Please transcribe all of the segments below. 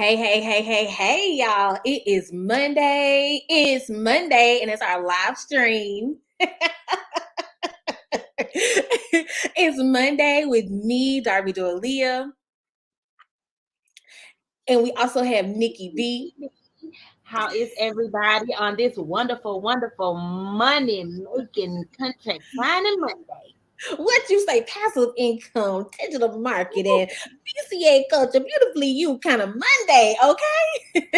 Hey, y'all. It is Monday. It's Monday, and it's our live stream. It's Monday with me, Darby Doalia. And we also have Nikki B. How is everybody on this wonderful, wonderful money-making, contract signing Monday? What you say? Passive income, digital marketing, BCA culture, beautifully you kind of Monday, okay?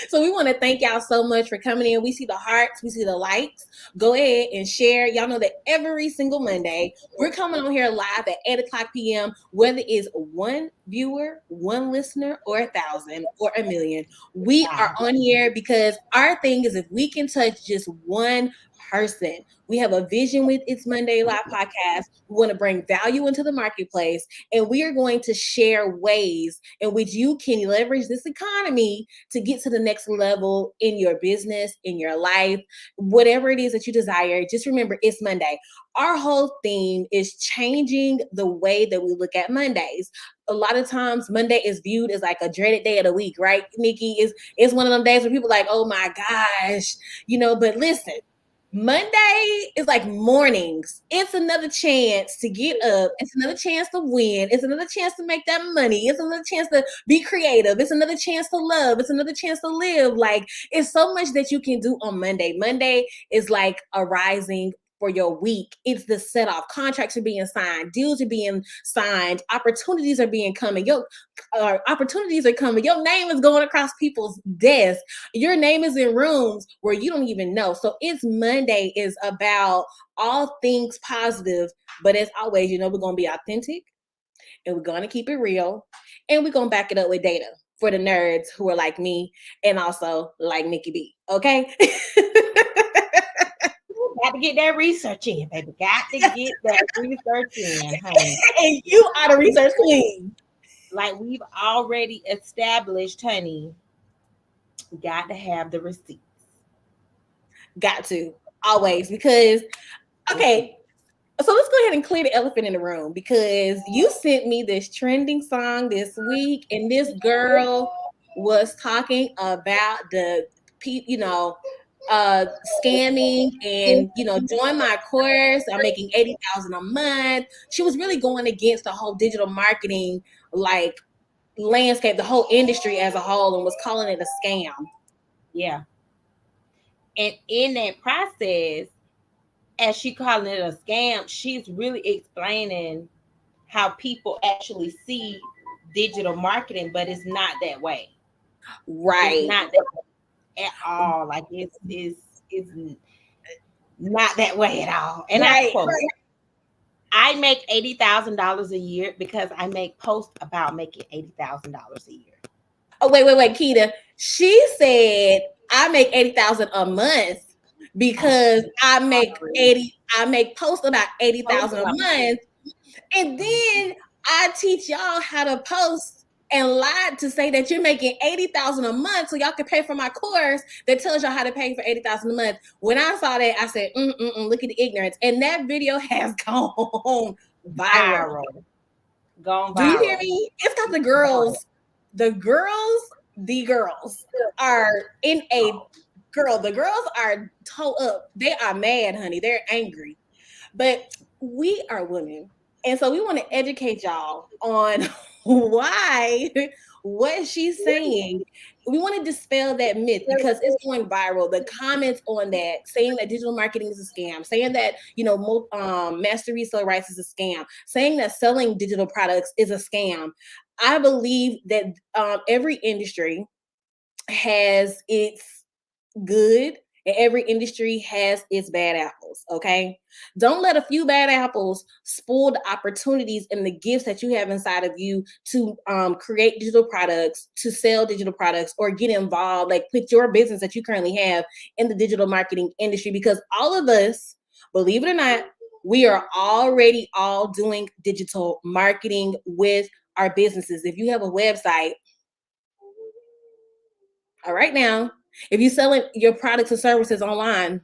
So we want to thank y'all so much for coming in. We see the hearts, we see the likes. Go ahead and share. Y'all know that every single Monday we're coming on here live at 8:00 p.m. Whether it's one viewer, one listener, or 1,000 or 1,000,000, we are on here because our thing is if we can touch just one person. We have a vision with It's Monday Live podcast. We want to bring value into the marketplace, and we are going to share ways in which you can leverage this economy to get to the next level in your business, in your life, whatever it is that you desire. Just remember, it's Monday. Our whole theme is changing the way that we look at Mondays. A lot of times Monday is viewed as like a dreaded day of the week, right, Nikki? It's one of them days where people are like, oh my gosh, but listen, Monday is like mornings. It's another chance to get up. It's another chance to win. It's another chance to make that money. It's another chance to be creative. It's another chance to love. It's another chance to live. Like, it's so much that you can do on Monday. Monday is like a rising for your week. It's the set off. Contracts are being signed. Deals are being signed. Opportunities are being coming. Opportunities are coming. Your name is going across people's desks. Your name is in rooms where you don't even know. So It's Monday is about all things positive. But as always, we're going to be authentic and we're going to keep it real and we're going to back it up with data for the nerds who are like me and also like Nikki B. Okay? Got to get that research in, baby. Got to get that research in, honey. And you are the research queen. Like we've already established, honey. Got to have the receipts. Got to. Always. Because, okay, so let's go ahead and clear the elephant in the room because you sent me this trending song this week, and this girl was talking about the scamming and join my course. I'm making $80,000 a month. She was really going against the whole digital marketing like landscape, the whole industry as a whole, and was calling it a scam. Yeah. And in that process, as she calling it a scam, she's really explaining how people actually see digital marketing, but it's not that way. Right. It's not that way at all. Like it's not that way at all. And I quote, I make $80,000 a year because I make posts about making $80,000 a year. Oh, wait, Keita. She said I make $80,000 a month because I make posts about $80,000 a month, and then I teach y'all how to post and lied to say that you're making $80,000 a month so y'all can pay for my course that tells y'all how to pay for $80,000 a month. When I saw that, I said, look at the ignorance. And that video has gone viral. Gone viral. Do you hear me? It's got the girls. The girls are in a girl. The girls are toe up. They are mad, honey. They're angry. But we are women. And so we want to educate y'all on why what she's saying. We want to dispel that myth because it's going viral. The comments on that saying that digital marketing is a scam, saying that master resale rights is a scam, saying that selling digital products is a scam. I believe that every industry has its good and every industry has its bad apples, okay? Don't let a few bad apples spoil the opportunities and the gifts that you have inside of you to create digital products, to sell digital products, or get involved, like with your business that you currently have in the digital marketing industry. Because all of us, believe it or not, we are already all doing digital marketing with our businesses. If you have a website, all right now, if you're selling your products or services online,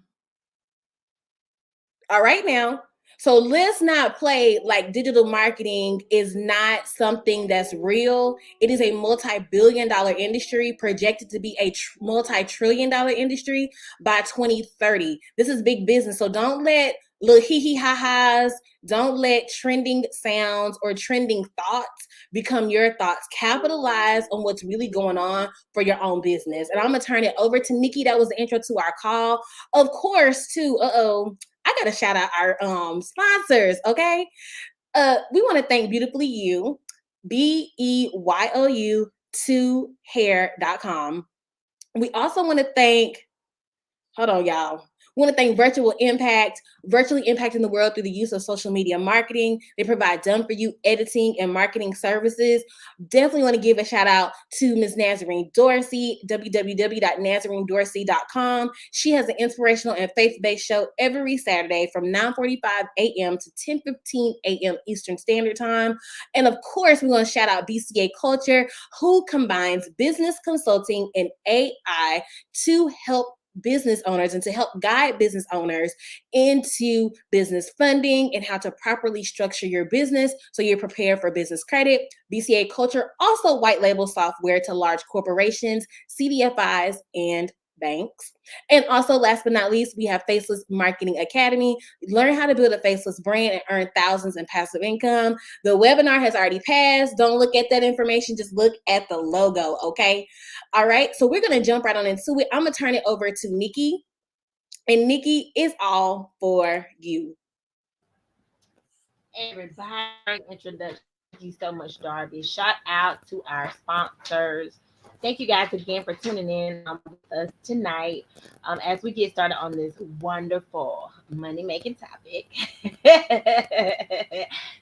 all right now. So let's not play like digital marketing is not something that's real. It is a multi-billion-dollar industry, projected to be a multi-trillion-dollar industry by 2030. This is big business. So don't let little hee ha-has, don't let trending sounds or trending thoughts become your thoughts. Capitalize on what's really going on for your own business. And I'm going to turn it over to Nikki. That was the intro to our call. Of course, too, I gotta shout out our sponsors, okay? We want to thank Beautifully You, BEYOU 2hair.com. We also want to thank, hold on, y'all. We want to thank Virtual Impact, virtually impacting the world through the use of social media marketing. They provide done-for-you editing and marketing services. Definitely want to give a shout out to Ms. Nazarene Dorsey, www.nazarenedorsey.com. She has an inspirational and faith-based show every Saturday from 9:45 a.m. to 10:15 a.m. Eastern Standard Time. And of course, we want to shout out BCA Culture, who combines business consulting and AI to help business owners and to help guide business owners into business funding and how to properly structure your business so you're prepared for business credit. BCA Culture also white label software to large corporations, CDFIs, and banks. And also, last but not least, we have Faceless Marketing Academy. Learn how to build a faceless brand and earn thousands in passive income. The webinar has already passed. Don't look at that information. Just look at the logo, okay? All right, so we're going to jump right on into it. I'm going to turn it over to Nikki. And Nikki, it's all for you. Everybody, great introduction. Thank you so much, Darby. Shout out to our sponsors. Thank you guys again for tuning in with us tonight as we get started on this wonderful money-making topic.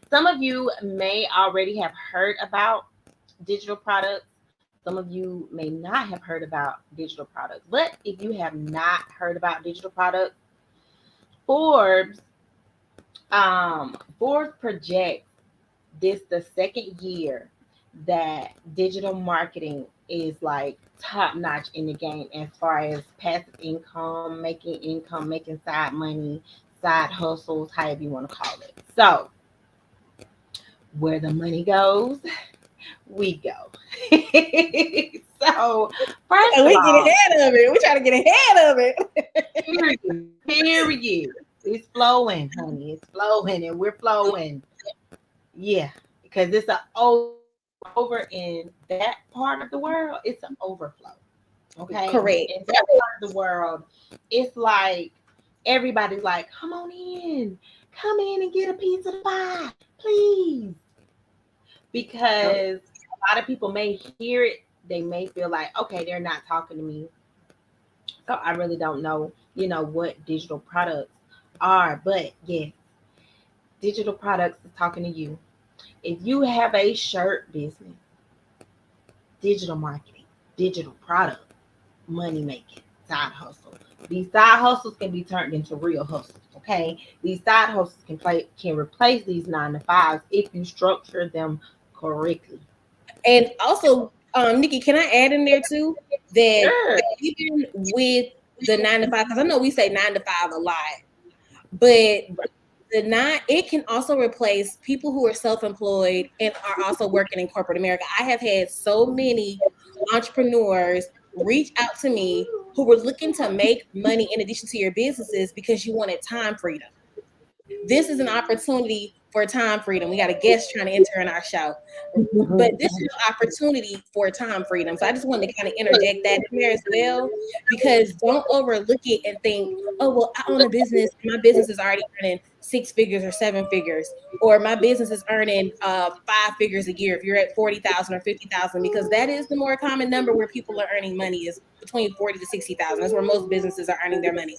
Some of you may already have heard about digital products. Some of you may not have heard about digital products. But if you have not heard about digital products, Forbes projects this the second year that digital marketing is like top notch in the game as far as passive income, making side money, side hustles, however you want to call it. So where the money goes, we go. So first And we of get all, ahead of it. We try to get ahead of it. period. It's flowing, honey. It's flowing, and we're flowing. Yeah, because it's over in that part of the world. It's an overflow. Okay, Correct. in that part of the world, it's like everybody's like, come in and get a piece of the pie, please. Because a lot of people may hear it, they may feel like, okay, they're not talking to me. So I really don't know, what digital products are. But yes, digital products is talking to you. If you have a shirt business, digital marketing, digital product, money making, side hustle. These side hustles can be turned into real hustles. Okay, these side hustles can replace these 9 to 5s if you structure them correctly. And also, Nikki, can I add in there too that Sure. even with the 9 to 5, because I know we say 9 to 5 a lot, but it can also replace people who are self-employed and are also working in corporate America. I have had so many entrepreneurs reach out to me who were looking to make money in addition to your businesses because you wanted time freedom. This is an opportunity for time freedom. We got a guest trying to enter in our show, but this is an opportunity for time freedom. So I just wanted to kind of interject that in there as well, because don't overlook it and think, oh, well, I own a business. My business is already earning 6 figures or 7 figures, or my business is earning 5 figures a year. If you're at 40,000 or 50,000, because that is the more common number where people are earning money, is between 40 to 60,000. That's where most businesses are earning their money.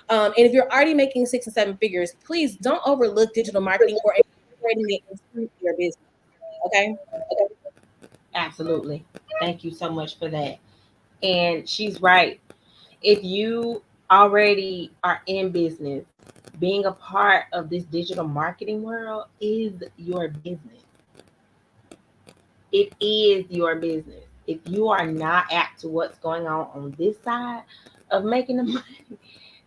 And if you're already making 6 and 7 figures, please don't overlook digital marketing or incorporating it into your business. Okay. Absolutely. Thank you so much for that. And she's right. If you already are in business, being a part of this digital marketing world is your business. It is your business. If you are not apt to what's going on this side of making the money,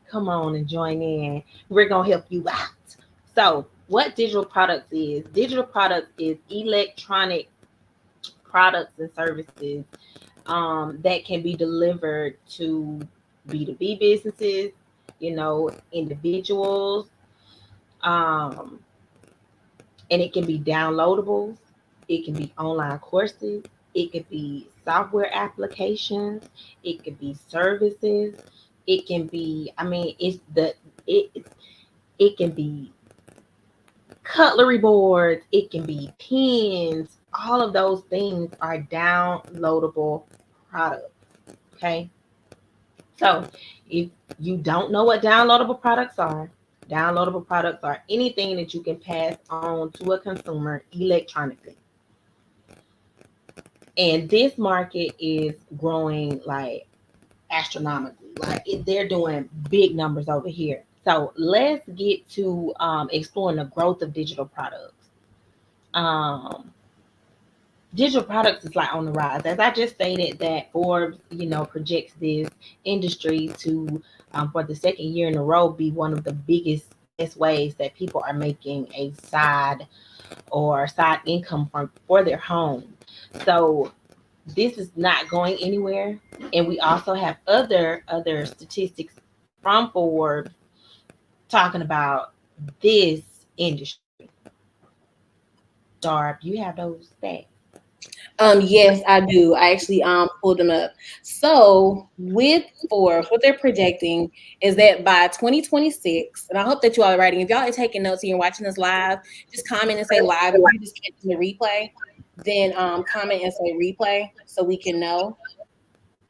come on and join in. We're going to help you out. So, what digital products is? Digital products is electronic products and services that can be delivered to B2B businesses, individuals, um, and it can be downloadables, it can be online courses, it could be software applications, it could be services, it can be, I mean, it it can be cutlery boards, it can be pens, all of those things are downloadable products. Okay. So if you don't know what downloadable products are anything that you can pass on to a consumer electronically. And this market is growing like astronomically. They're doing big numbers over here. So let's get to exploring the growth of digital products. Um, Digital products is like on the rise. As I just stated, that Forbes, projects this industry to, for the second year in a row, be one of the biggest, best ways that people are making a side income for their home. So this is not going anywhere. And we also have other statistics from Forbes talking about this industry. Darb, you have those stats? Yes, I do. I actually pulled them up. So with Forbes, what they're projecting is that by 2026, and I hope that you all are writing. If y'all are taking notes and you're watching this live, just comment and say live. If you just catch the replay, then comment and say replay so we can know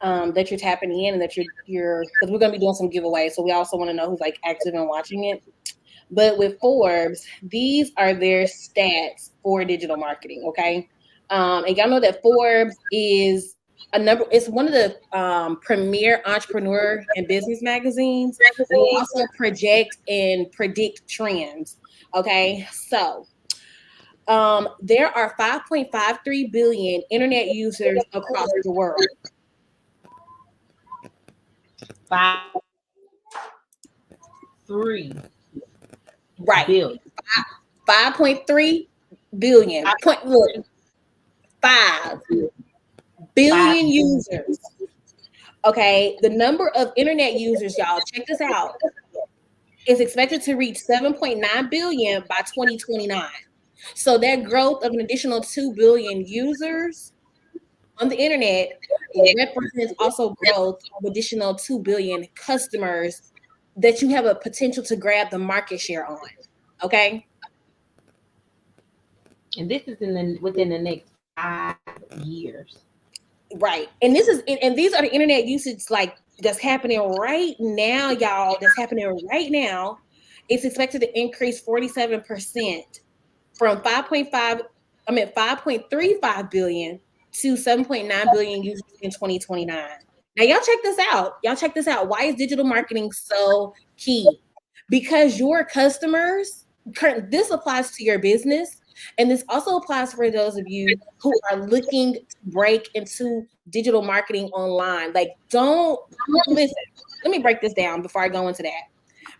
that you're tapping in and that you're because we're gonna be doing some giveaways. So we also want to know who's like active and watching it. But with Forbes, these are their stats for digital marketing. Okay. And y'all know that Forbes is it's one of the premier entrepreneur and business magazines. And they also project and predict trends. Okay. So there are 5.53 billion internet users across the world. 3 Right. billion. 5.3 billion. Look, 5 billion users. Okay, the number of internet users, y'all, check this out, is expected to reach 7.9 billion by 2029. So that growth of an additional 2 billion users on the internet represents also growth of additional 2 billion customers that you have a potential to grab the market share on. Okay. And this is within the next 5 years. Right. And these are the internet usage like that's happening right now, y'all. That's happening right now. It's expected to increase 47% from 5.35 billion to 7.9 billion users in 2029. Now, y'all check this out. Why is digital marketing so key? Because your customers, this applies to your business, and this also applies for those of you who are looking to break into digital marketing online. Like, don't listen. Let me break this down before I go into that.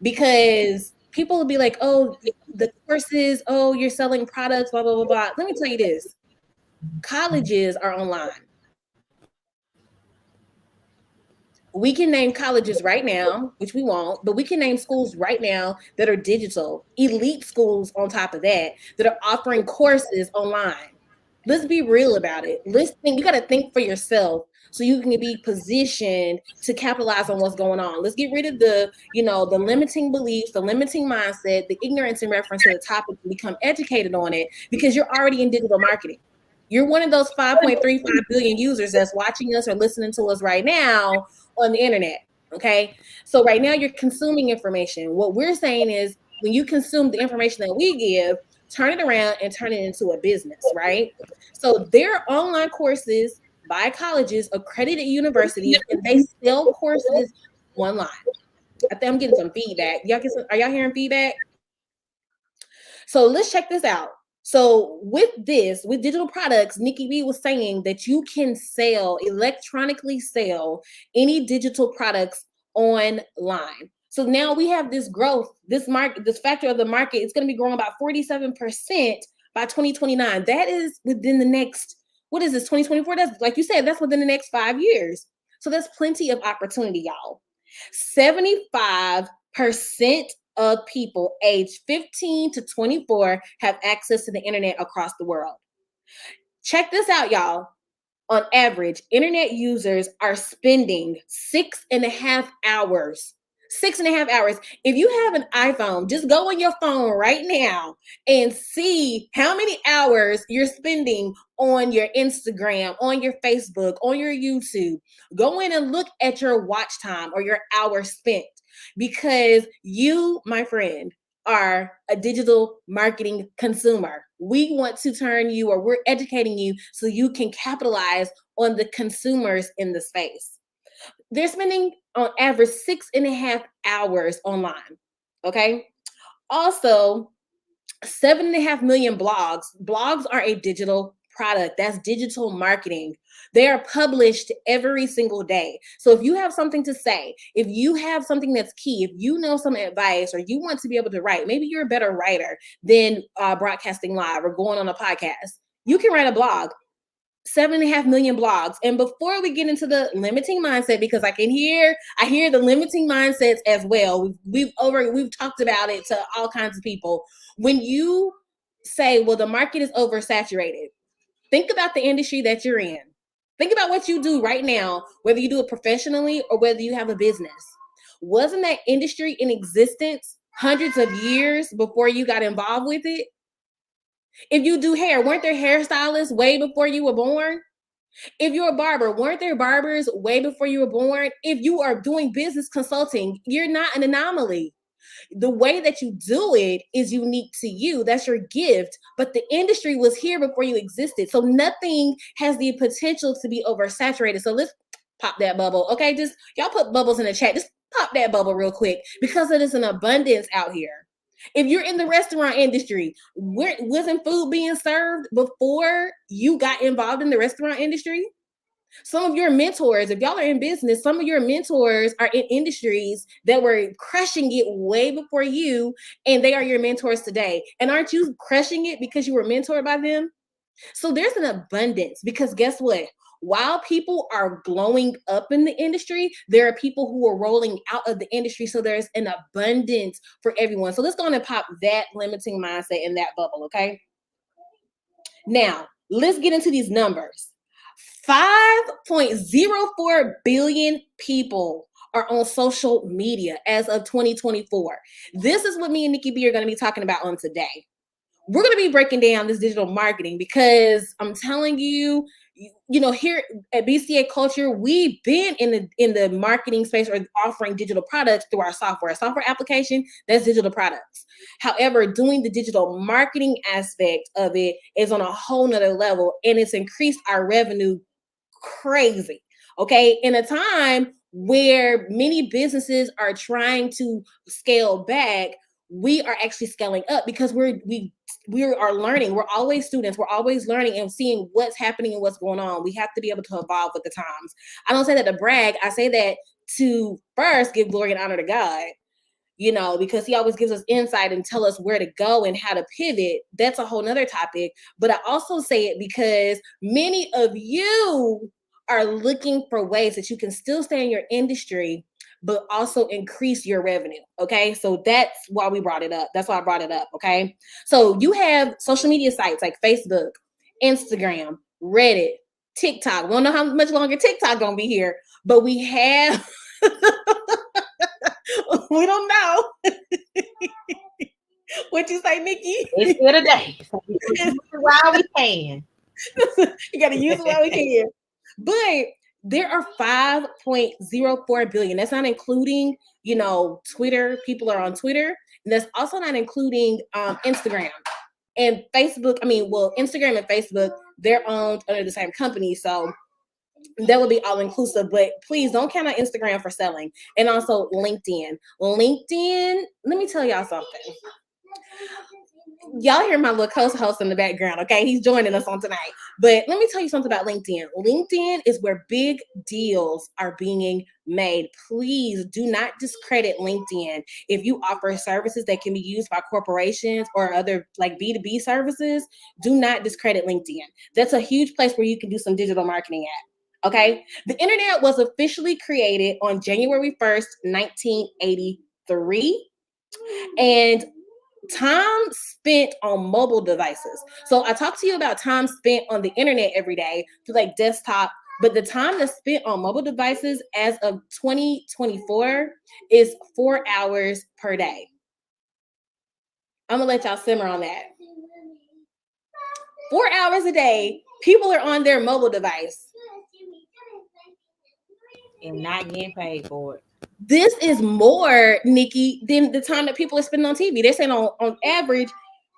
Because people will be like, oh, the courses, oh, you're selling products, blah, blah, blah, blah. Let me tell you this. Colleges are online. We can name colleges right now, which we won't, but we can name schools right now that are digital, elite schools on top of that are offering courses online. Let's be real about it. You got to think for yourself so you can be positioned to capitalize on what's going on. Let's get rid of the limiting beliefs, the limiting mindset, the ignorance in reference to the topic, and become educated on it because you're already in digital marketing. You're one of those 5.35 billion users that's watching us or listening to us right now on the internet. Okay. So right now you're consuming information. What we're saying is when you consume the information that we give, turn it around and turn it into a business, right? So there are online courses by colleges, accredited universities, and they sell courses online. I think I'm getting some feedback. Are y'all hearing feedback? So let's check this out. So with digital products, Nikki B was saying that you can electronically sell any digital products online. So now we have this growth, this factor of the market, it's going to be growing about 47% by 2029. That is within the next, what is this, 2024? That's, like you said, that's within the next 5 years. So there's plenty of opportunity, y'all. 75% of people aged 15 to 24 have access to the internet across the world. Check this out, y'all. On average, internet users are spending 6.5 hours. 6.5 hours. If you have an iPhone, just go on your phone right now and see how many hours you're spending on your Instagram, on your Facebook, on your YouTube. Go in and look at your watch time or your hours spent, because you, my friend, are a digital marketing consumer. We want to turn you, or we're educating you so you can capitalize on the consumers in the space. They're spending on average 6.5 hours online. Okay. Also, 7.5 million blogs. Blogs are a digital product. That's digital marketing. They are published every single day. So if you have something to say, if you have something that's key, if you know some advice, or you want to be able to write, maybe you're a better writer than broadcasting live or going on a podcast, you can write a blog. 7.5 million blogs. And before we get into the limiting mindset, because I hear the limiting mindsets as well. We've talked about it to all kinds of people. When you say, well, the market is oversaturated, think about the industry that you're in. Think about what you do right now, whether you do it professionally or whether you have a business. Wasn't that industry in existence hundreds of years before you got involved with it? If you do hair, weren't there hairstylists way before you were born? If you're a barber, weren't there barbers way before you were born? If you are doing business consulting, you're not an anomaly. The way that you do it is unique to you. That's your gift. But the industry was here before you existed. So nothing has the potential to be oversaturated. So let's pop that bubble. Okay, just y'all put bubbles in the chat. Just pop that bubble real quick, because it is an abundance out here. If you're in the restaurant industry, wasn't food being served before you got involved in the restaurant industry? Some of your mentors, if y'all are in business, some of your mentors are in industries that were crushing it way before you, and they are your mentors today. And aren't you crushing it because you were mentored by them? So there's an abundance, because guess what? While people are glowing up in the industry, there are people who are rolling out of the industry. So there's an abundance for everyone. So let's go on and pop that limiting mindset in that bubble, okay? Now, let's get into these numbers. 5.04 billion people are on social media as of 2024. This is what me and Nikki B are going to be talking about on today. We're going to be breaking down this digital marketing, because I'm telling you, here at BCA Culture, we've been in the marketing space, or offering digital products through our software application. That's digital products. However, doing the digital marketing aspect of it is on a whole nother level, and it's increased our revenue crazy. Okay, in a time where many businesses are trying to scale back, we are actually scaling up, because we are learning. We're always students. We're always learning and seeing what's happening and what's going on. We have to be able to evolve with the times. I don't say that to brag. I say that to first give glory and honor to God, because he always gives us insight and tell us where to go and how to pivot. That's a whole nother topic. But I also say it because many of you are looking for ways that you can still stay in your industry, but also increase your revenue. Okay. So that's why we brought it up. That's why I brought it up. Okay. So you have social media sites like Facebook, Instagram, Reddit, TikTok. We don't know how much longer TikTok gonna be here, but we have we don't know. What you say, Nikki? It's here today. So we use it while we can. You gotta use it while we can. But there are 5.04 billion. That's not including, Twitter. People are on Twitter. And that's also not including Instagram and Facebook. Instagram and Facebook, they're owned under the same company. So that would be all inclusive, but please don't count on Instagram for selling. And also LinkedIn. LinkedIn, let me tell y'all something. y'all hear my little co-host in the background, okay? He's joining us on tonight. But let me tell you something about LinkedIn. LinkedIn is where big deals are being made. Please do not discredit LinkedIn. If you offer services that can be used by corporations or other like B2B services, do not discredit LinkedIn. That's a huge place where you can do some digital marketing at. Okay? The internet was officially created on January 1st, 1983. And time spent on mobile devices. So I talked to you about time spent on the internet every day to like desktop, but the time that's spent on mobile devices as of 2024 is 4 hours per day. I'm gonna let y'all simmer on that. 4 hours a day, people are on their mobile device and not getting paid for it. This is more, Nikki, than the time that people are spending on TV. They're saying on average,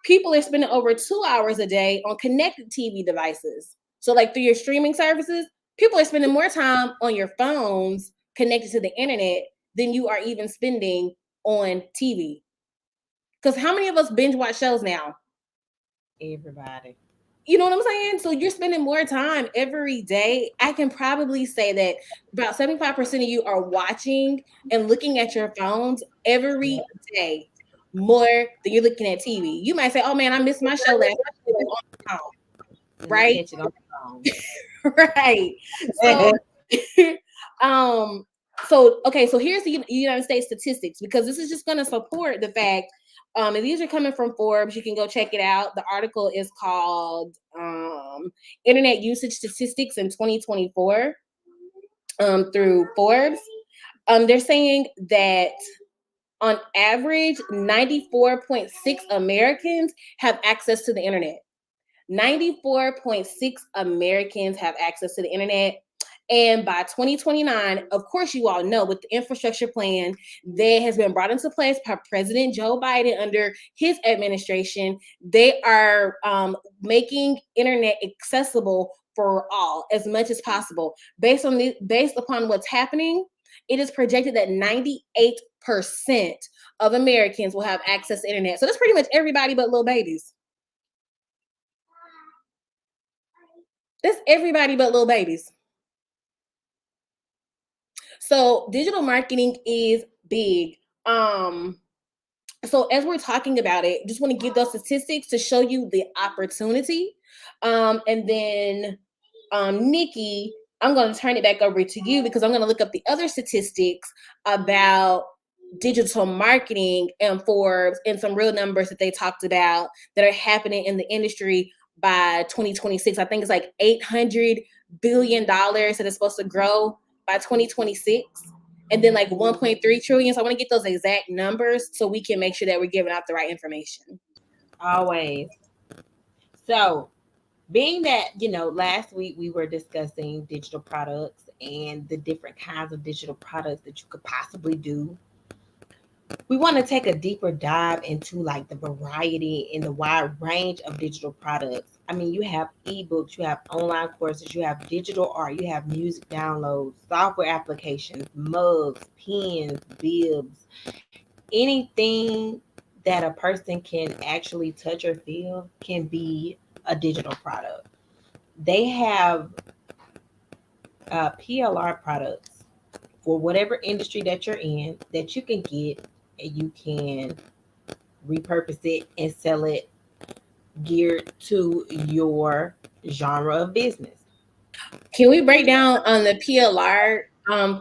people are spending over 2 hours a day on connected TV devices. So, like through your streaming services, people are spending more time on your phones connected to the internet than you are even spending on TV. Because how many of us binge watch shows now? Everybody. You know what I'm saying? So you're spending more time every day. I can probably say that about 75% of you are watching and looking at your phones every day more than you're looking at TV. You might say, oh man, I missed my show last night on the phone. Right? Catch it on the phone. Right. So so here's the United States statistics, because this is just going to support the fact, and these are coming from Forbes. You can go check it out. The article is called Internet Usage Statistics in 2024 through Forbes. They're saying that on average, 94.6 Americans have access to the internet. 94.6 Americans have access to the internet. And by 2029, of course, you all know, with the infrastructure plan that has been brought into place by President Joe Biden under his administration, they are making internet accessible for all as much as possible. Based upon what's happening, it is projected that 98% of Americans will have access to internet. So that's pretty much everybody but little babies. That's everybody but little babies. So digital marketing is big. So as we're talking about it, just want to give those statistics to show you the opportunity. And then Nikki, I'm going to turn it back over to you, because I'm going to look up the other statistics about digital marketing and Forbes and some real numbers that they talked about that are happening in the industry by 2026. I think it's like $800 billion that is supposed to grow by 2026, and then like 1.3 trillion. So I want to get those exact numbers so we can make sure that we're giving out the right information. Always. So, being that, last week we were discussing digital products and the different kinds of digital products that you could possibly do, we want to take a deeper dive into like the variety and the wide range of digital products. I mean, you have ebooks, you have online courses, you have digital art, you have music downloads, software applications, mugs, pens, bibs, anything that a person can actually touch or feel can be a digital product. They have PLR products for whatever industry that you're in that you can get, and you can repurpose it and sell it geared to your genre of business. Can we break down on the PLR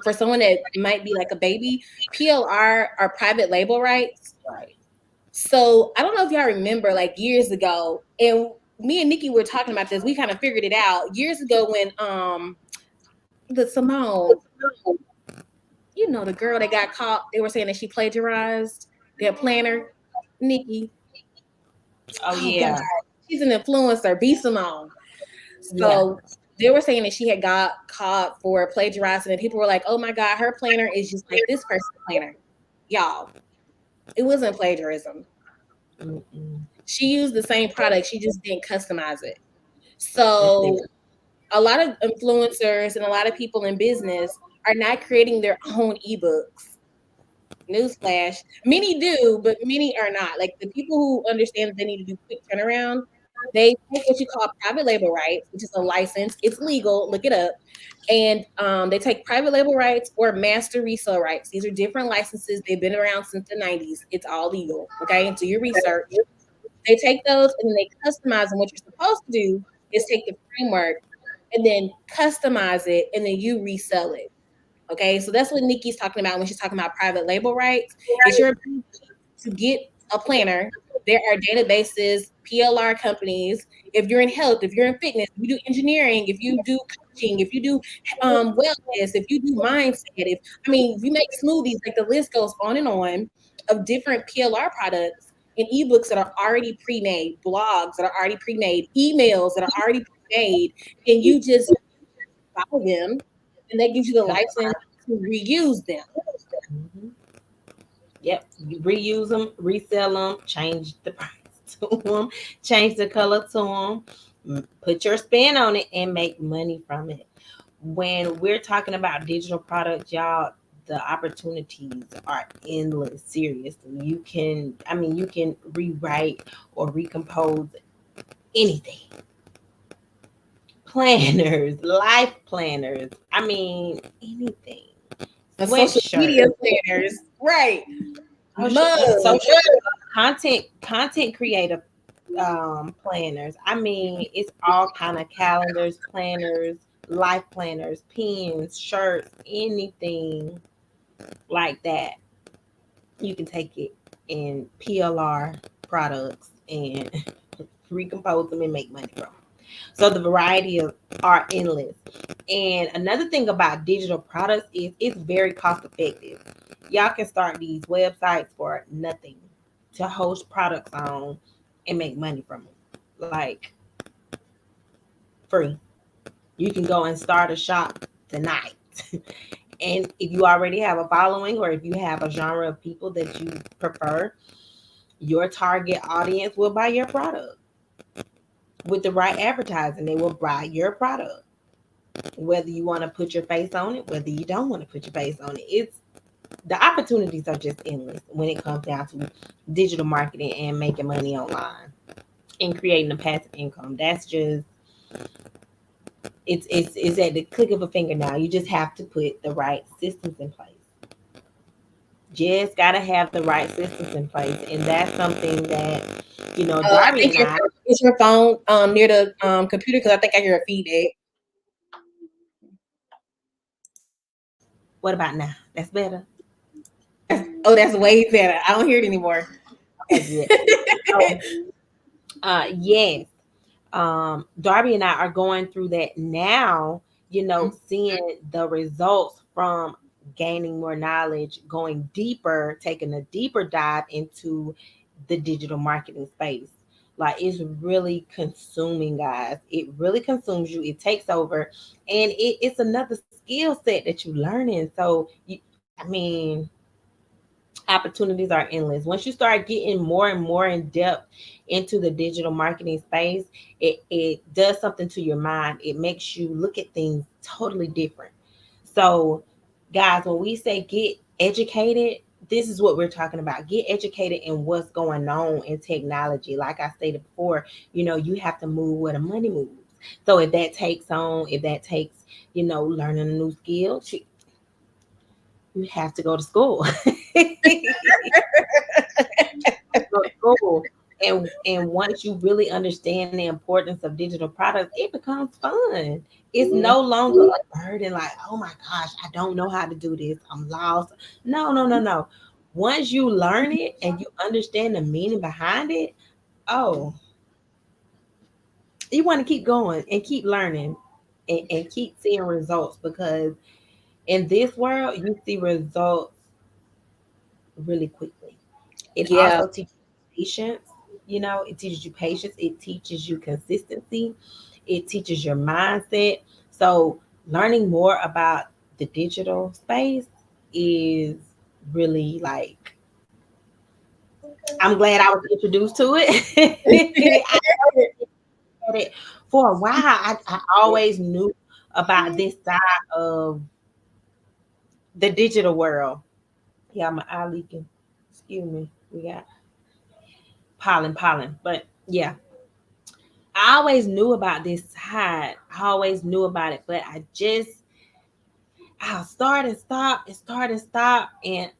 for someone that might be like a baby? PLR are private label rights. Right. So I don't know if y'all remember, like years ago, and me and Nikki were talking about this. We kind of figured it out years ago when the Simone, the girl that got caught, they were saying that she plagiarized their planner, Nikki. Oh yeah. God. She's an influencer, B Simone. So they were saying that she had got caught for plagiarizing, and people were like, oh my God, her planner is just like this person's planner. Y'all, it wasn't plagiarism. Mm-mm. She used the same product, she just didn't customize it. So a lot of influencers and a lot of people in business are not creating their own ebooks. Newsflash. Many do, but many are not. Like the people who understand that they need to do quick turnaround, they take what you call private label rights, which is a license. It's legal. Look it up. And they take private label rights or master resale rights. These are different licenses. They've been around since the 90s. It's all legal. Okay. And do your research. They take those and then they customize them. What you're supposed to do is take the framework and then customize it and then you resell it. Okay, so that's what Nikki's talking about when she's talking about private label rights. It's your ability to get a planner. There are databases, PLR companies. If you're in health, if you're in fitness, if you do engineering, if you do coaching, if you do wellness, if you do mindset, if you make smoothies, like the list goes on of different PLR products and ebooks that are already pre-made, blogs that are already pre-made, emails that are already pre-made, and you just buy them and that gives you the license to reuse them. Mhm. Yep, you reuse them, resell them, change the price to them, change the color to them, put your spin on it, and make money from it. When we're talking about digital products, y'all, the opportunities are endless. Seriously, you can rewrite or recompose anything. Planners, life planners. Anything. And social Sweatshirt, media planners, right? Mugs. social content creator planners. It's all kind of calendars, planners, life planners, pens, shirts, anything like that. You can take it in PLR products and recompose them and make money from. So the variety of are endless. And another thing about digital products is it's very cost effective. Y'all can start these websites for nothing to host products on and make money from them. Like free. You can go and start a shop tonight. And if you already have a following or if you have a genre of people that you prefer, your target audience will buy your product. With the right advertising, they will buy your product. Whether you want to put your face on it, whether you don't want to put your face on it. It's the opportunities are just endless when it comes down to digital marketing and making money online and creating a passive income. That's just it's at the click of a finger now. You just have to put the right systems in place. Just gotta have the right systems in place. And that's something that, I Darby think and I. is your phone near the computer because I think I hear a feedback. What about now? That's better. That's way better. I don't hear it anymore. Okay, good. So, yes, Darby and I are going through that now, seeing the results from gaining more knowledge, going deeper, taking a deeper dive into the digital marketing space. Like it's really consuming, guys. It really consumes you. It takes over, and it's another skill set that you're learning. So, opportunities are endless. Once you start getting more and more in depth into the digital marketing space, it does something to your mind. It makes you look at things totally different. So, guys, when we say get educated, this is what we're talking about. Get educated in what's going on in technology. Like I stated before, you have to move where the money moves. So if that takes, learning a new skill, you have to go to school. Go to school. And once you really understand the importance of digital products, it becomes fun. It's no longer a burden like, oh my gosh, I don't know how to do this. I'm lost. No, no, no, no. Once you learn it and you understand the meaning behind it, oh, you want to keep going and keep learning and keep seeing results because in this world, you see results really quickly. It Yeah. also teaches patience. It teaches you patience. It teaches you consistency. It teaches your mindset. So, learning more about the digital space is really like, I'm glad I was introduced to it. I had it for a while. I always knew about this side of the digital world. Yeah, my eye leaking. Excuse me. We got pollen. But yeah, I always knew about this side. I always knew about it, but I'll start and stop and start and stop. And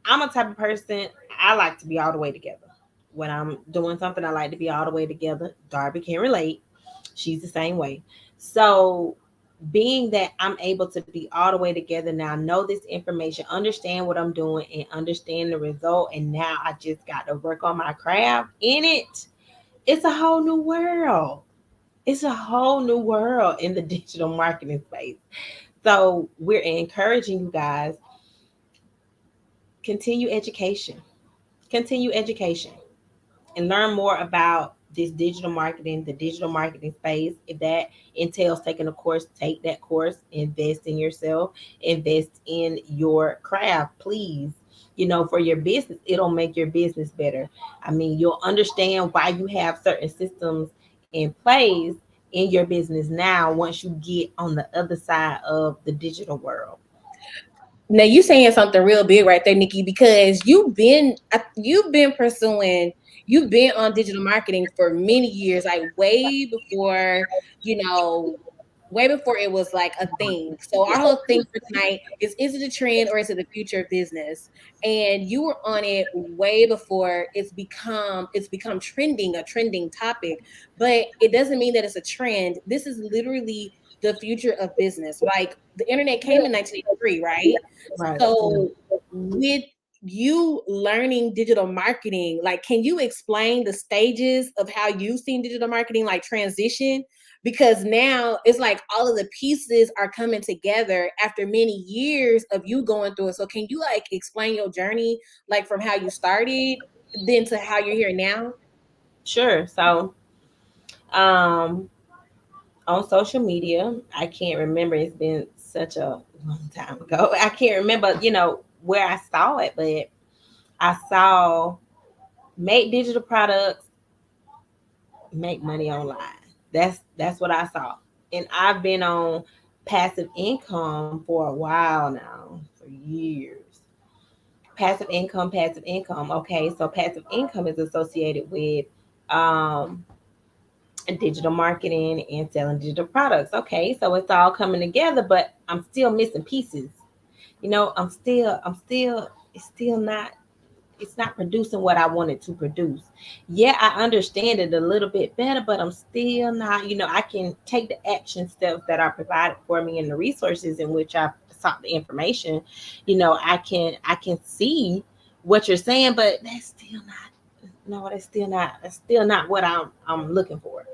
I'm a type of person, I like to be all the way together. When I'm doing something, I like to be all the way together. Darby can relate. She's the same way. So being that I'm able to be all the way together now, know this information, understand what I'm doing, and understand the result. And now I just got to work on my craft in it. It's a whole new world. It's a whole new world in the digital marketing space. So we're encouraging you guys, continue education, continue education, and learn more about this digital marketing, the digital marketing space. If that entails taking a course, take that course, invest in yourself, invest in your craft, please. You know, for your business, it'll make your business better. I mean, you'll understand why you have certain systems in place in your business now once you get on the other side of the digital world. Now you saying something real big right there, Nikki, because you've been pursuing, you've been on digital marketing for many years, like you know, way before it was like a thing. So our whole thing for tonight is it a trend or is it the future of business? And you were on it way before it's become trending, a trending topic, but it doesn't mean that it's a trend. This is literally the future of business. Like the internet came in 1983, right? Right. So with you learning digital marketing, like can you explain the stages of how you've seen digital marketing like transition? Because now it's like all of the pieces are coming together after many years of you going through it. So can you like explain your journey, like from how you started then to how you're here now? Sure. So, um, on social media, I can't remember. It's been such a long time ago. I can't remember, where I saw it, but I saw make digital products, make money online. That's what I saw. And I've been on passive income for a while now, for years. Passive income. Okay, so passive income is associated with um digital marketing and selling digital products. Okay, so it's all coming together, but I'm still missing pieces. It's not producing what I wanted to produce. Yeah, I understand it a little bit better, but I'm still not, I can take the action steps that are provided for me and the resources in which I sought the information. I can see what you're saying, but that's still not what I'm looking for.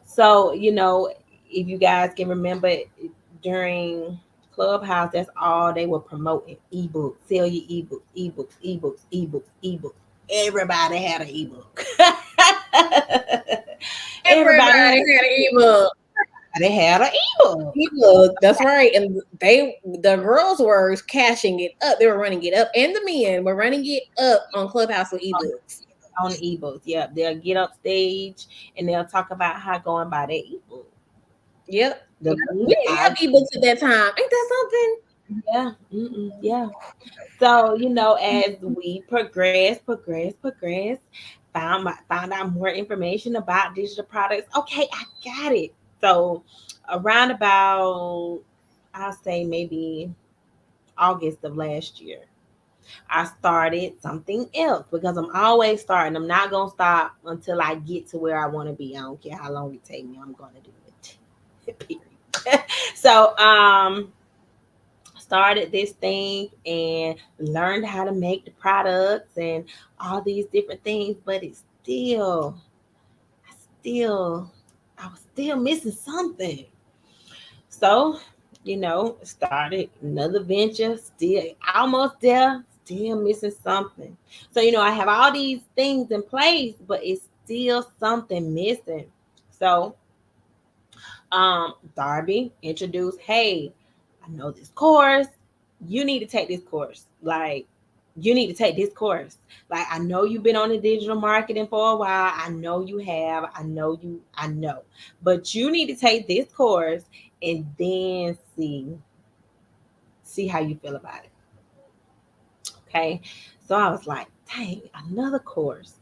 So, if you guys can remember during Clubhouse, that's all they were promoting: ebooks, sell your ebooks. Everybody had an ebook. Everybody Everybody had an ebook. had an ebook Ebook, that's right. And the girls were cashing it up. They were running it up, and the men were running it up on Clubhouse with ebooks. on ebooks. Yeah, they'll get up stage and they'll talk about how going by their ebook. Yep. The We didn't have ebooks at that time. Ain't that something? yeah, yeah. So, as we progress, found out more information about digital products. Okay, I got it. So, around about, I'll say maybe August of last year, I started something else because I'm always starting. I'm not gonna stop until I get to where I want to be. I don't care how long it takes me. I'm gonna do it. Period. So, started this thing and learned how to make the products and all these different things, but I still, I was still missing something. So, started another venture, still almost there, still missing something. So, I have all these things in place, but it's still something missing. So, Darby introduced, hey, I know this course. You need to take this course. Like, you need to take this course. Like, I know you've been on the digital marketing for a while. I know you have. I know. But you need to take this course and then see how you feel about it. Okay. So I was like, dang, another course.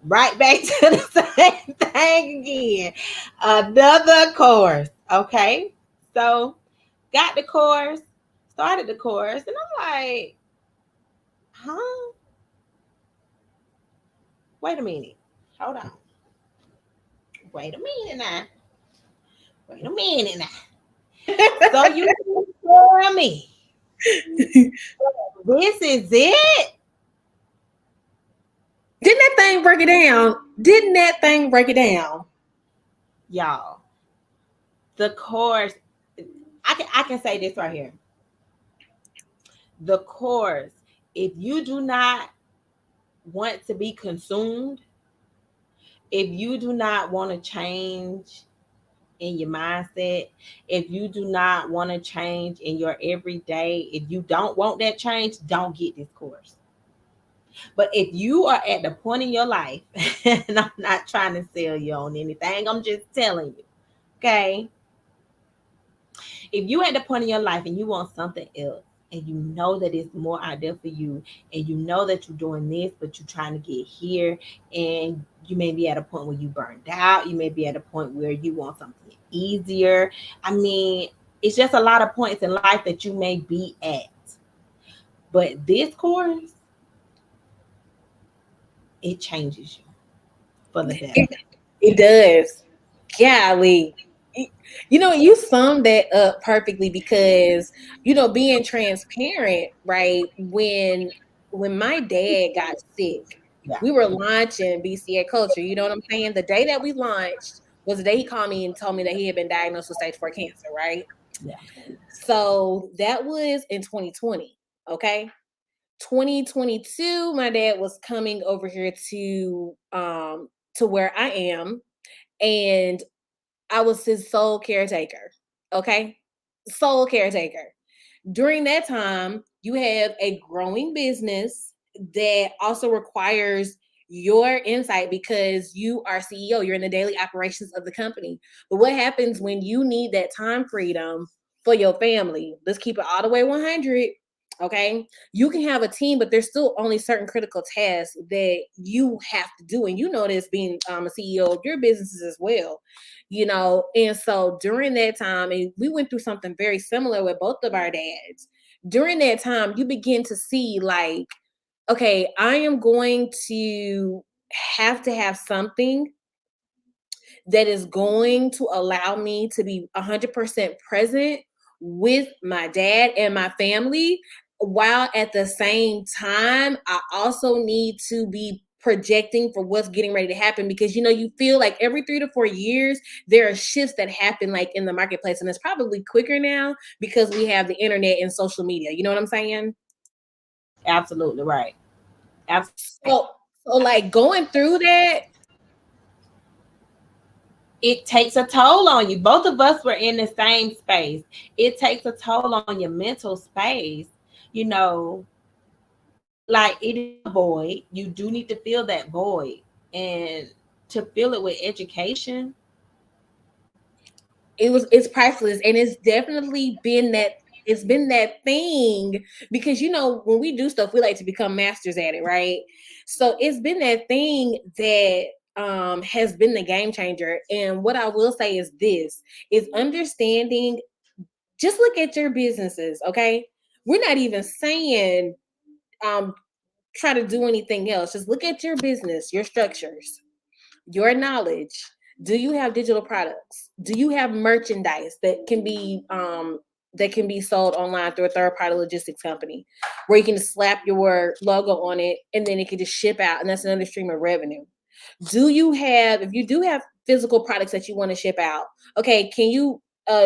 Right back to the same thing again. Another course. Okay. So got the course, started the course, and I'm like, huh? Wait a minute. Hold on. Wait a minute now. Wait a minute now. So you tell me this is it? Didn't that thing break it down? Didn't that thing break it down? Y'all, the course, I can say this right here. The course, if you do not want to be consumed, if you do not want to change in your mindset, if you do not want to change in your everyday, if you don't want that change, don't get this course. But if you are at the point in your life, and I'm not trying to sell you on anything, I'm just telling you, okay? If you at the point in your life and you want something else, and you know that it's more out there for you, and you know that you're doing this, but you're trying to get here, and you may be at a point where you burned out, you may be at a point where you want something easier. I mean, it's just a lot of points in life that you may be at. But this course, it changes you for the better. It does. Golly. You know, you summed that up perfectly because, being transparent, right? When my dad got sick, Yeah. we were launching BCA culture. You know what I'm saying? The day that we launched was the day he called me and told me that he had been diagnosed with stage 4 cancer, right? Yeah. So that was in 2020. Okay. 2022, my dad was coming over here to where I am, and I was his sole caretaker. Okay? Sole caretaker. During that time, you have a growing business that also requires your insight because you are CEO, you're in the daily operations of the company. But what happens when you need that time freedom for your family? Let's keep it all the way 100. Okay, you can have a team, but there's still only certain critical tasks that you have to do, and you know this being a CEO of your businesses as well. And so during that time, and we went through something very similar with both of our dads. During that time, you begin to see, like, okay, I am going to have something that is going to allow me to be 100% present with my dad and my family, while at the same time I also need to be projecting for what's getting ready to happen, because you feel like every 3 to 4 years there are shifts that happen, like in the marketplace, and it's probably quicker now because we have the internet and social media. You know what I'm saying? Absolutely right. Absolutely. So like going through that. It takes a toll on you. Both of us were in the same space. It takes a toll on your mental space. You know, like it is a void. You do need to fill that void. And to fill it with education. It's priceless, and it's been that thing, because when we do stuff we like to become masters at it, right? So it's been that thing that has been the game changer. And what I will say is this is understanding. Just look at your businesses, okay? We're not even saying try to do anything else. Just look at your business, your structures, your knowledge. Do you have digital products? Do you have merchandise that can be sold online through a third party logistics company, where you can just slap your logo on it and then it can just ship out, and that's another stream of revenue? If you do have physical products that you want to ship out, okay, can you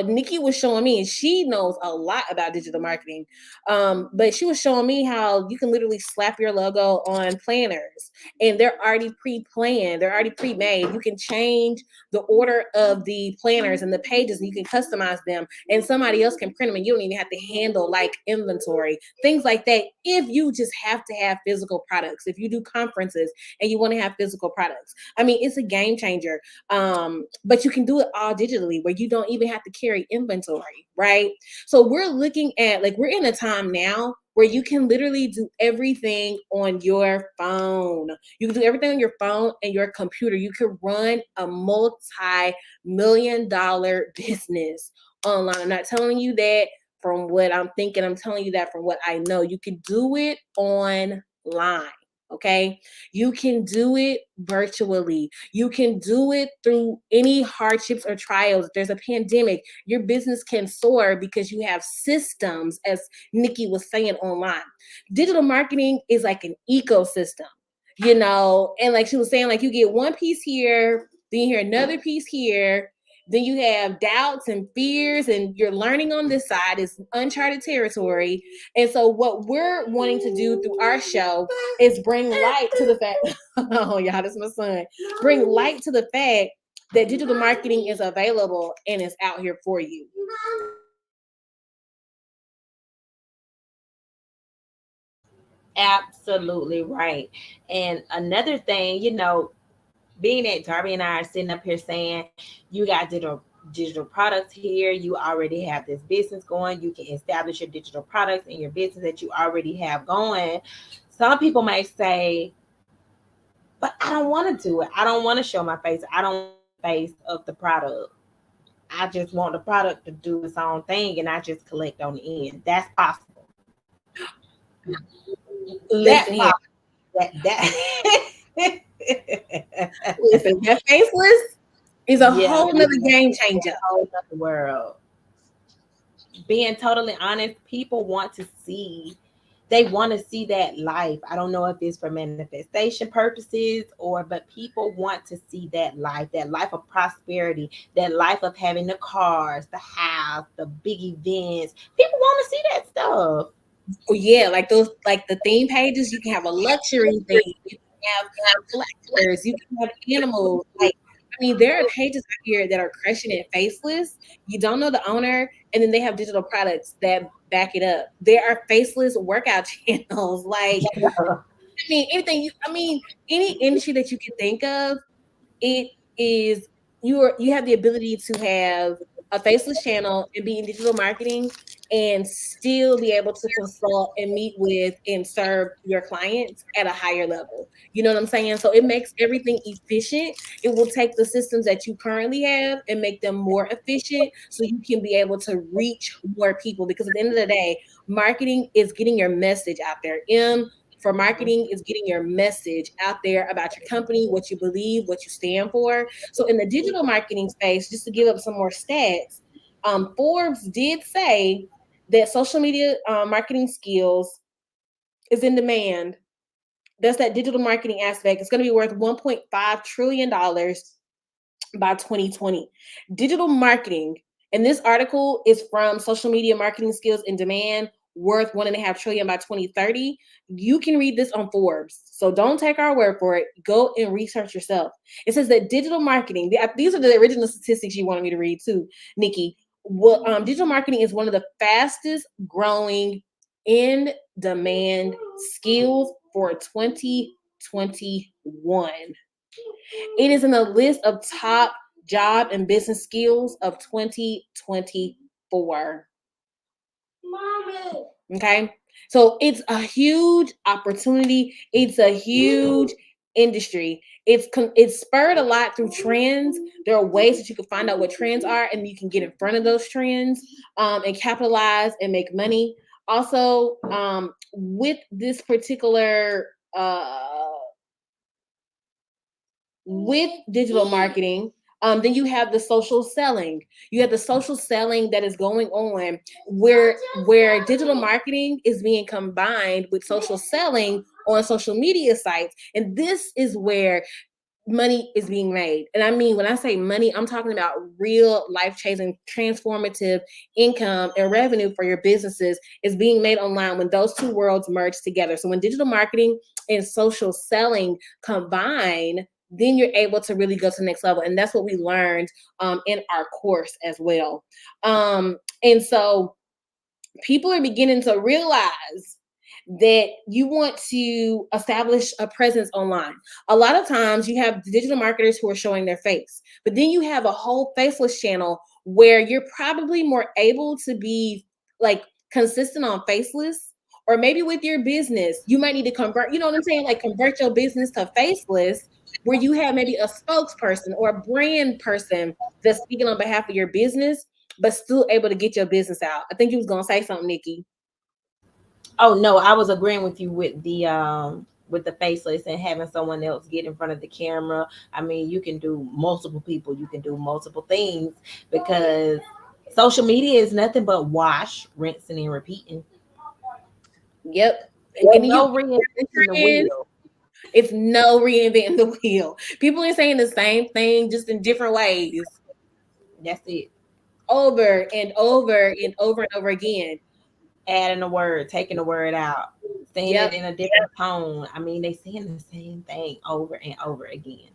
Nikki was showing me, and she knows a lot about digital marketing. But she was showing me how you can literally slap your logo on planners, and they're already pre-planned, they're already pre-made. You can change the order of the planners and the pages, and you can customize them, and somebody else can print them, and you don't even have to handle like inventory, things like that. If you just have to have physical products, if you do conferences and you want to have physical products, I mean, it's a game changer. But you can do it all digitally, where you don't even have to carry inventory, right? So we're looking at, like, we're in a time now where you can literally do everything on your phone. You can do everything on your phone and your computer. You can run a multi-million-dollar business online. I'm not telling you that from what I'm thinking. I'm telling you that from what I know. You can do it online. Okay. You can do it virtually. You can do it through any hardships or trials. If there's a pandemic, your business can soar because you have systems, as Nikki was saying, online. Digital marketing is like an ecosystem, and like she was saying, like, you get one piece here, then you hear another piece here, then you have doubts and fears, and you're learning on this side. It's uncharted territory. And so what we're wanting to do through our show is bring light to the fact, oh, y'all, this is my son. Bring light to the fact that digital marketing is available and is out here for you. Absolutely right. And another thing, being that Darby and I are sitting up here saying you got digital products here, you already have this business going, you can establish your digital products and your business that you already have going. Some people may say, but I don't want to do it. I don't want to show my face. I don't want the face of the product. I just want the product to do its own thing and I just collect on the end. That's possible. Listen here. Listen, that Faceless is a whole nother game changer. A whole nother world. Being totally honest, people want to see, they want to see that life. I don't know if it's for manifestation purposes but people want to see that life of prosperity, that life of having the cars, the house, the big events. People want to see that stuff. Oh yeah, like the theme pages. You can have a luxury theme. You can have collectors. You can have animals. Like, I mean, there are pages out here that are crushing it faceless. You don't know the owner, and then they have digital products that back it up. There are faceless workout channels. Like, I mean, anything. I mean, any industry that you can think of, it is you have the ability to have a faceless channel and be in digital marketing and still be able to consult and meet with and serve your clients at a higher level. You know what I'm saying? So it makes everything efficient. It will take the systems that you currently have and make them more efficient so you can be able to reach more people, because at the end of the day, marketing is getting your message out there. For marketing is getting your message out there about your company, what you believe, what you stand for. So in the digital marketing space, just to give up some more stats, Forbes did say that social media marketing skills is in demand. That's that digital marketing aspect. It's going to be worth $1.5 trillion by 2020. Digital marketing, and this article is from Social Media Marketing Skills in Demand, worth $1.5 trillion by 2030. You can read this on Forbes. So don't take our word for it. Go and research yourself. It says that digital marketing, these are the original statistics you wanted me to read too, Nikki. Well, digital marketing is one of the fastest growing in demand skills for 2021. It is in the list of top job and business skills of 2024. Mommy. Okay. So it's a huge opportunity. It's a huge industry. It's spurred a lot through trends. There are ways that you can find out what trends are, and you can get in front of those trends and capitalize and make money. Also, with this particular with digital marketing, then you have the social selling. You have the social selling that is going on where digital marketing is being combined with social selling on social media sites. And this is where money is being made. And I mean, when I say money, I'm talking about real life-changing, transformative income and revenue for your businesses is being made online when those two worlds merge together. So when digital marketing and social selling combine, then you're able to really go to the next level. And that's what we learned in our course as well. And so people are beginning to realize that you want to establish a presence online. A lot of times you have digital marketers who are showing their face, but then you have a whole faceless channel where you're probably more able to be like consistent on faceless, or maybe with your business, you might need to convert, you know what I'm saying? Like convert your business to faceless, where you have maybe a spokesperson or a brand person that's speaking on behalf of your business, but still able to get your business out. I think you was gonna say something, Nikki. Oh no, I was agreeing with the faceless and having someone else get in front of the camera. I mean, you can do multiple people, you can do multiple things, because social media is nothing but wash, rinsing, and repeating. Yep. And There's then you no reinventing the wheel. it's no reinventing the wheel. People are saying the same thing just in different ways That's it. over and over and over and over again. Adding a word, taking a word out, saying it Yep. in a different tone. I mean, they saying the same thing over and over again.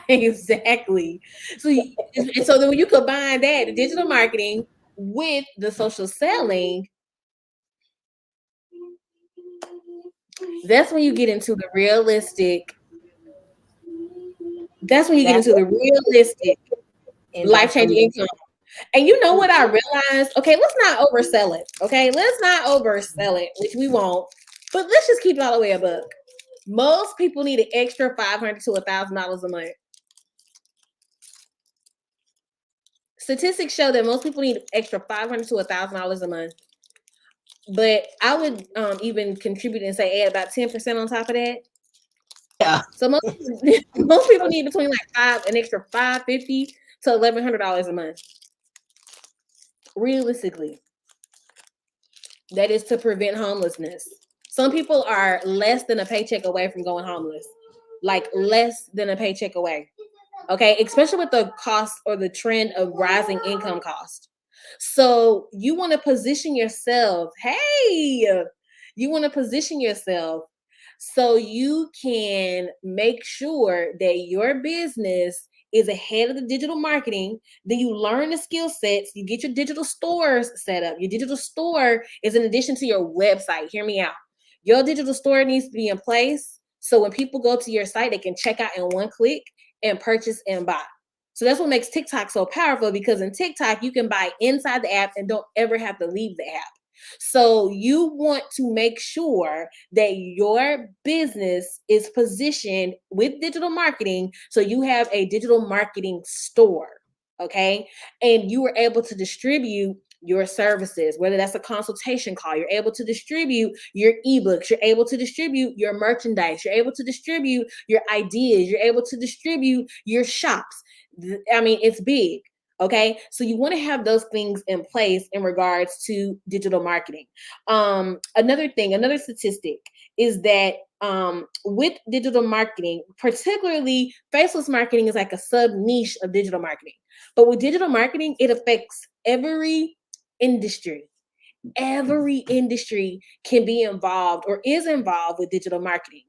Exactly. So then when you combine that, the digital marketing with the social selling, that's when you get into the realistic. That's when you get That's into the realistic life changing investment. income. And you know what I realized? Okay, let's not oversell it. Okay, let's not oversell it, which we won't. But let's just keep it all the way a buck. Most people need an extra $500 to $1,000 a month. Statistics show that most people need extra $500 to $1,000 a month. But I would even contribute and say add about 10% on top of that. Yeah. So most people need between like an extra $550 to $1,100 a month. Realistically, that is to prevent homelessness. Some people are less than a paycheck away from going homeless, like less than a paycheck away. Okay, especially with the cost or the trend of rising income cost. So you want to position yourself. Hey, you want to position yourself so you can make sure that your business is ahead of the digital marketing. Then you learn the skill sets, you get your digital stores set up. Your digital store is in addition to your website. Hear me out. Your digital store needs to be in place so when people go to your site, they can check out in one click and purchase and buy. So that's what makes TikTok so powerful, because in TikTok, you can buy inside the app and don't ever have to leave the app. So you want to make sure that your business is positioned with digital marketing. So you have a digital marketing store, okay? And you are able to distribute your services, whether that's a consultation call, you're able to distribute your ebooks, you're able to distribute your merchandise, you're able to distribute your ideas, you're able to distribute your shops. I mean, it's big. Okay, so you want to have those things in place in regards to digital marketing. Another statistic is that with digital marketing, particularly faceless marketing is like a sub niche of digital marketing. But with digital marketing, it affects every industry. Every industry can be involved or is involved with digital marketing,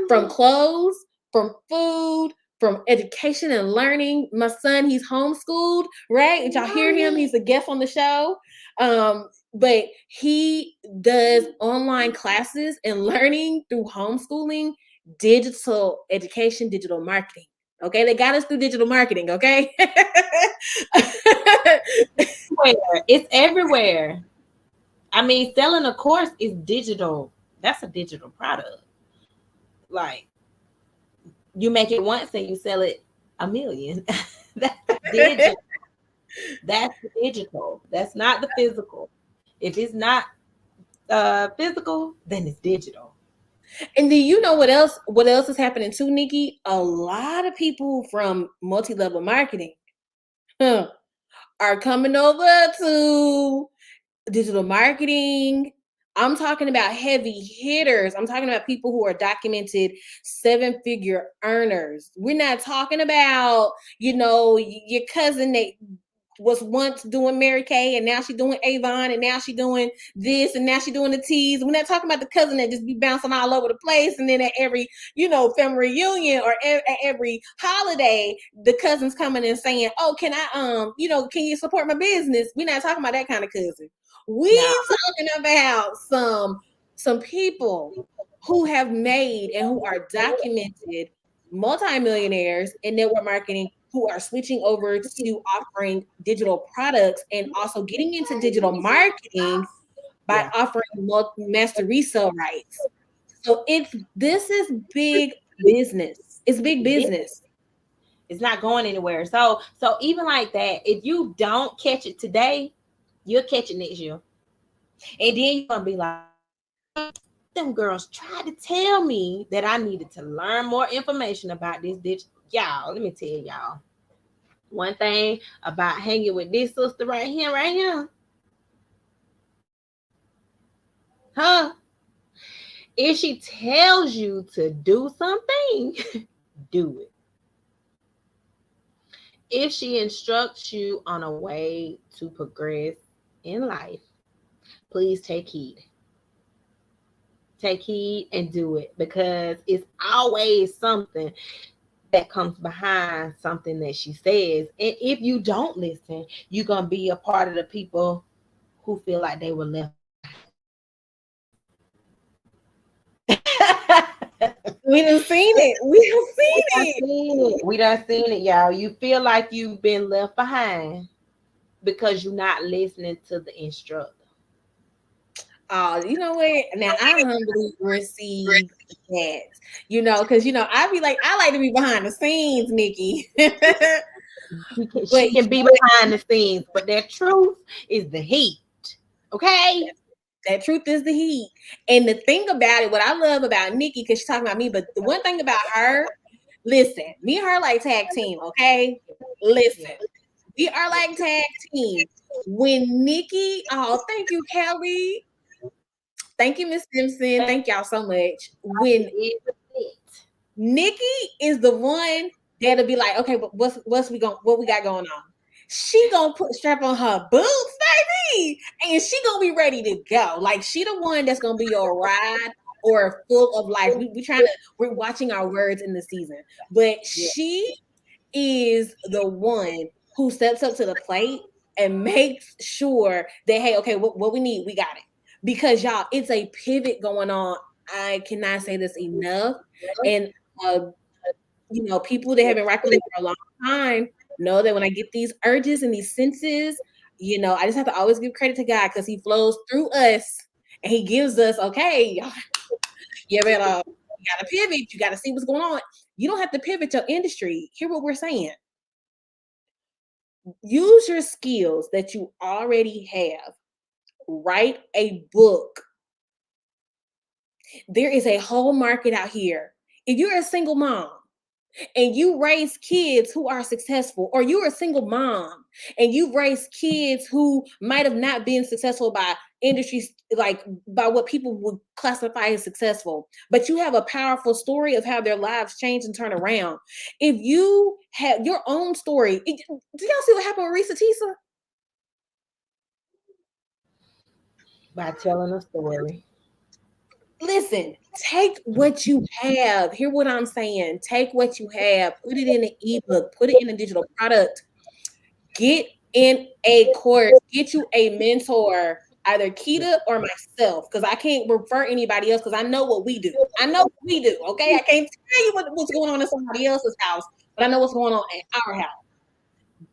from clothes, from food, from education and learning. My son, he's homeschooled, right? Did y'all hear him? He's a guest on the show. But he does online classes and learning through homeschooling, digital education, digital marketing. Okay, they got us through digital marketing. Okay. It's everywhere. I mean, selling a course is digital. That's a digital product. Like, you make it once and you sell it a million. That's digital. That's digital. That's not the physical. If it's not physical, then it's digital. And do you know what else? What else is happening too, Nikki? A lot of people from multi-level marketing are coming over to digital marketing. I'm talking about heavy hitters. I'm talking about people who are documented 7-figure earners. We're not talking about, your cousin that was once doing Mary Kay and now she's doing Avon and now she's doing this and now she's doing the teas. We're not talking about the cousin that just be bouncing all over the place, and then at every, family reunion or at every holiday, the cousin's coming and saying, "Oh, can I can you support my business?" We're not talking about that kind of cousin. We Now, talking about some some people who have made and who are documented multimillionaires in network marketing who are switching over to offering digital products and also getting into digital marketing by offering master resale rights. So this is big business. It's big business. It's not going anywhere. So even like that, if you don't catch it today, you'll catch it next year. And then you're gonna be like, them girls tried to tell me that I needed to learn more information about this ditch. Y'all, let me tell y'all. One thing about hanging with this sister right here. Huh? If she tells you to do something, do it. If she instructs you on a way to progress in life, please take heed. Take heed and do it, because it's always something that comes behind something that she says. And if you don't listen, you're going to be a part of the people who feel like they were left. We done seen it. We done seen it, y'all. You feel like you've been left behind because you're not listening to the instructor. Oh, you know what? Now I humbly receive that. Because I be like, I like to be behind the scenes, Nikki. She can be behind the scenes, but their truth is the heat. Okay? That truth is the heat. And the thing about it, what I love about Nikki, because she's talking about me, but the one thing about her, listen, me and her like tag team, okay? Listen, we are like tag team. When Nikki, oh, thank you, Kelly. Thank you, Miss Simpson. Thank y'all so much. When Nikki is the one that'll be like, okay, but what we got going on? She gonna strap on her boots, baby, and she gonna be ready to go. Like, she the one that's gonna be your ride or full of life. We're watching our words in the season, but she is the one who steps up to the plate and makes sure that, hey, okay, what we need, we got it. Because y'all, it's a pivot going on. I cannot say this enough. And people that have been rocking with me for a long time know that when I get these urges and these senses, I just have to always give credit to God, because He flows through us and He gives us, okay, you gotta pivot. You gotta see what's going on. You don't have to pivot your industry. Hear what we're saying. Use your skills that you already have. Write a book. There is a whole market out here. If you're a single mom and you raise kids who are successful, or you're a single mom and you raise kids who might have not been successful by industries, like by what people would classify as successful, but you have a powerful story of how their lives change and turn around. If you have your own story, do y'all see what happened with Risa Tisa? By telling a story. Listen, take what you have. Hear what I'm saying. Take what you have, put it in an ebook, put it in a digital product. Get in a course, get you a mentor, either Keita or myself, because I can't refer anybody else, because I know what we do. Okay? I can't tell you what's going on in somebody else's house, but I know what's going on at our house.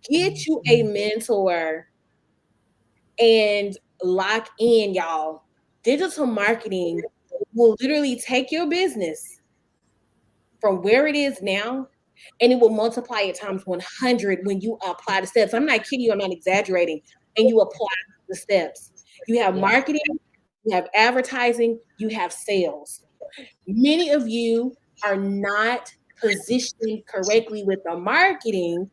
Get you a mentor and lock in, y'all. Digital marketing will literally take your business from where it is now, and it will multiply it times 100 when you apply the steps. I'm not kidding you. I'm not exaggerating. And you apply the steps. You have marketing, you have advertising, you have sales. Many of you are not positioned correctly with the marketing,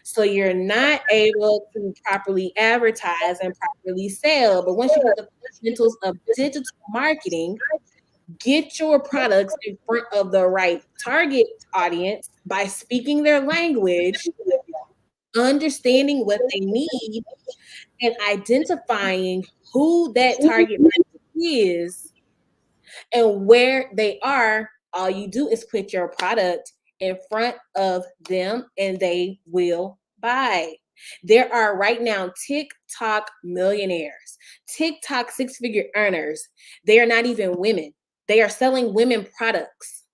so you're not able to properly advertise and properly sell. But once you get the fundamentals of digital marketing, get your products in front of the right target audience by speaking their language, understanding what they need, and identifying who that target is and where they are. All you do is put your product in front of them and they will buy. There are right now TikTok millionaires, TikTok six-figure earners. They are not even women. They are selling women products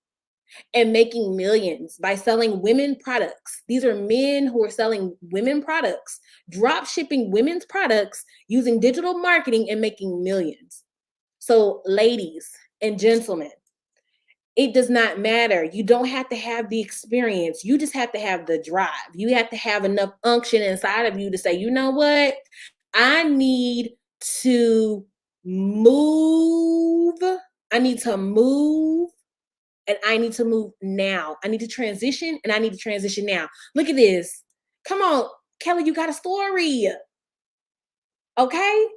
and making millions by selling women products. These are men who are selling women products, drop shipping women's products using digital marketing and making millions. So, ladies and gentlemen, it does not matter. You don't have to have the experience. You just have to have the drive. You have to have enough unction inside of you to say, you know what? I need to move. I need to move. And I need to move now. I need to transition, and I need to transition now. Look at this. Come on, Kelly, you got a story. Okay?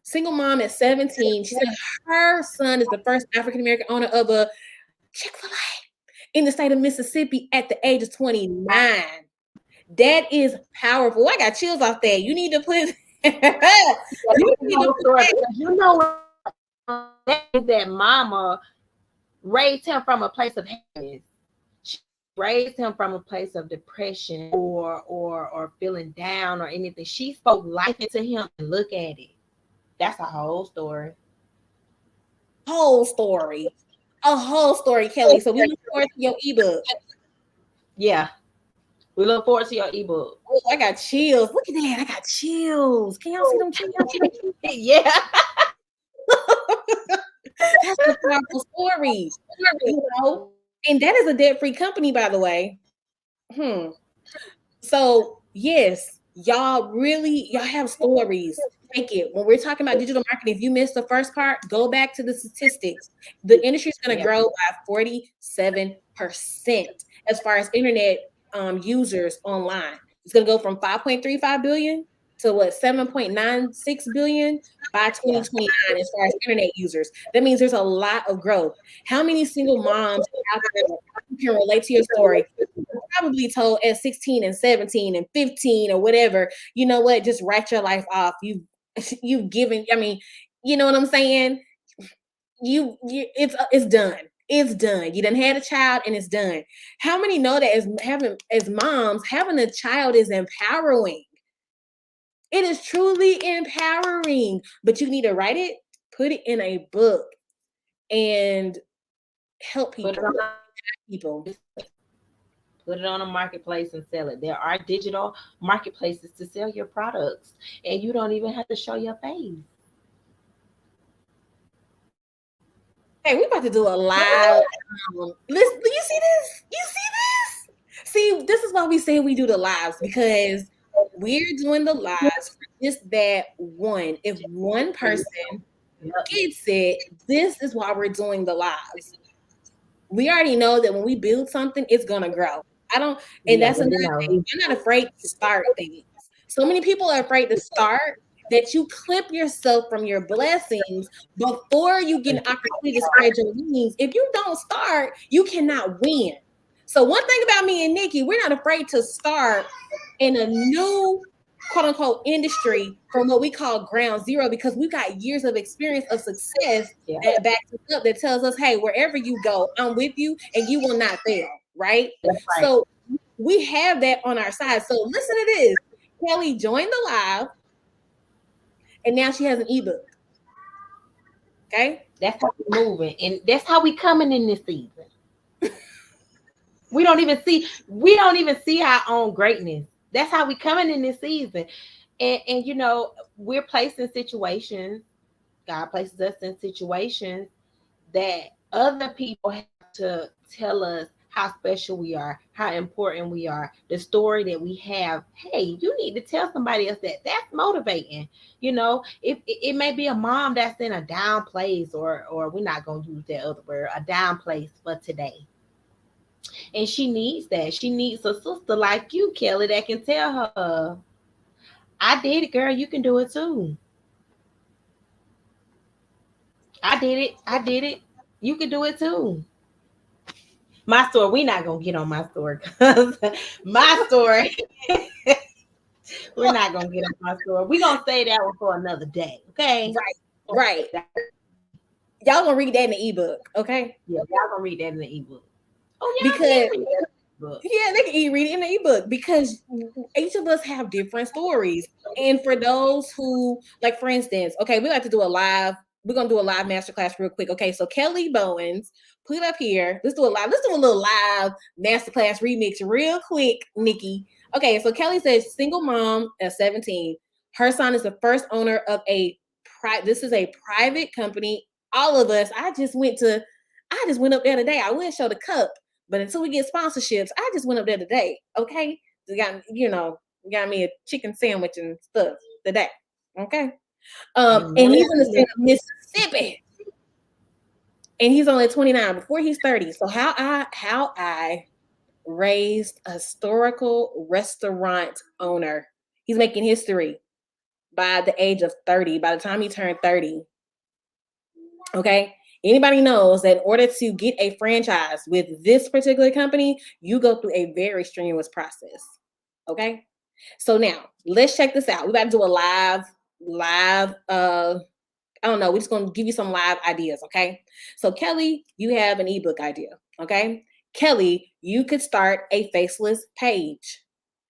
Single mom at 17. She said her son is the first African-American owner of a Chick-fil-A in the state of Mississippi at the age of 29. That is powerful. I got chills off that. You need to put you know that mama raised him from a place of happiness. She raised him from a place of depression or feeling down or anything. She spoke life into him, and look at it. That's a whole story. Whole story. A whole story, Kelly. So we look forward to your ebook. Yeah. We look forward to your ebook. Oh, I got chills. Look at that. I got chills. Can y'all see them chills? Yeah. That's a powerful story. You know? And that is a debt-free company, by the way. So, yes, y'all have stories. Take it. When we're talking about digital marketing, if you missed the first part, go back to the statistics. The industry is going to grow by 47% as far as internet users online. It's going to go from 5.35 billion to 7.96 billion by 2029 as far as internet users. That means there's a lot of growth. How many single moms out there who can relate to your story? Probably told at 16 and 17 and 15 or whatever, you know what, just write your life off. You've given, I mean, you know what I'm saying? It's done. It's done. You done had a child and it's done. How many know that as moms, having a child is empowering? It is truly empowering, but you need to write it, put it in a book, and help people. Put it on a marketplace and sell it. There are digital marketplaces to sell your products, and you don't even have to show your face. Hey, we're about to do a live. Listen, you see this? You see this? See, this is why we say we do the lives, because we're doing the lives for just that one. If one person gets it, this is why we're doing the lives. We already know that when we build something, it's gonna grow. That's another thing. You're not afraid to start things. So many people are afraid to start that you clip yourself from your blessings before you get an opportunity to spread your wings. If you don't start, you cannot win. So one thing about me and Nikki, we're not afraid to start in a new quote unquote industry from what we call ground zero, because we've got years of experience of success that backs us up, that tells us, hey, wherever you go, I'm with you and you will not fail. Right? So we have that on our side. So listen to this. Kelly joined the live and now she has an ebook. Okay? That's how we're moving. And that's how we coming in this season. We don't even see our own greatness. That's how we coming in this season. And you know, we're placed in situations, God places us in situations that other people have to tell us how special we are, how important we are, the story that we have. Hey, you need to tell somebody else that. That's motivating. You know, it may be a mom that's in a down place, or we're not going to use that other word, a down place for today. And she needs that. She needs a sister like you, Kelly, that can tell her, I did it, girl. You can do it too. I did it. You can do it too. My story, we're not going to get on my story, because my story, we're not going to get on my story. We're going to say that one for another day. Okay. Right. Y'all going to read that in the ebook. Okay. Yeah. Y'all going to read that in the ebook. Oh, yeah. book. Yeah, they can read it in the ebook because each of us have different stories. And for those who, like, for instance, okay, we like to do a live. We're gonna do a live masterclass real quick. Okay, so Kelly Bowens, put it up here. Let's do a live. Let's do a little live masterclass remix real quick, Nikki. Okay, so Kelly says single mom at 17. Her son is the first owner of this is a private company. All of us. I just went up there today. I will show the cup. But until we get sponsorships, I just went up there today. Okay, got me a chicken sandwich and stuff today. Okay, and he's in the state of Mississippi, and he's only 29. Before he's 30. So how I raised a historical restaurant owner. He's making history by the age of 30. By the time he turned 30. Okay. Anybody knows that in order to get a franchise with this particular company, you go through a very strenuous process. Okay. So now let's check this out. We got to do a live, I don't know. We're just going to give you some live ideas. Okay. So Kelly, you have an ebook idea. Okay. Kelly, you could start a faceless page.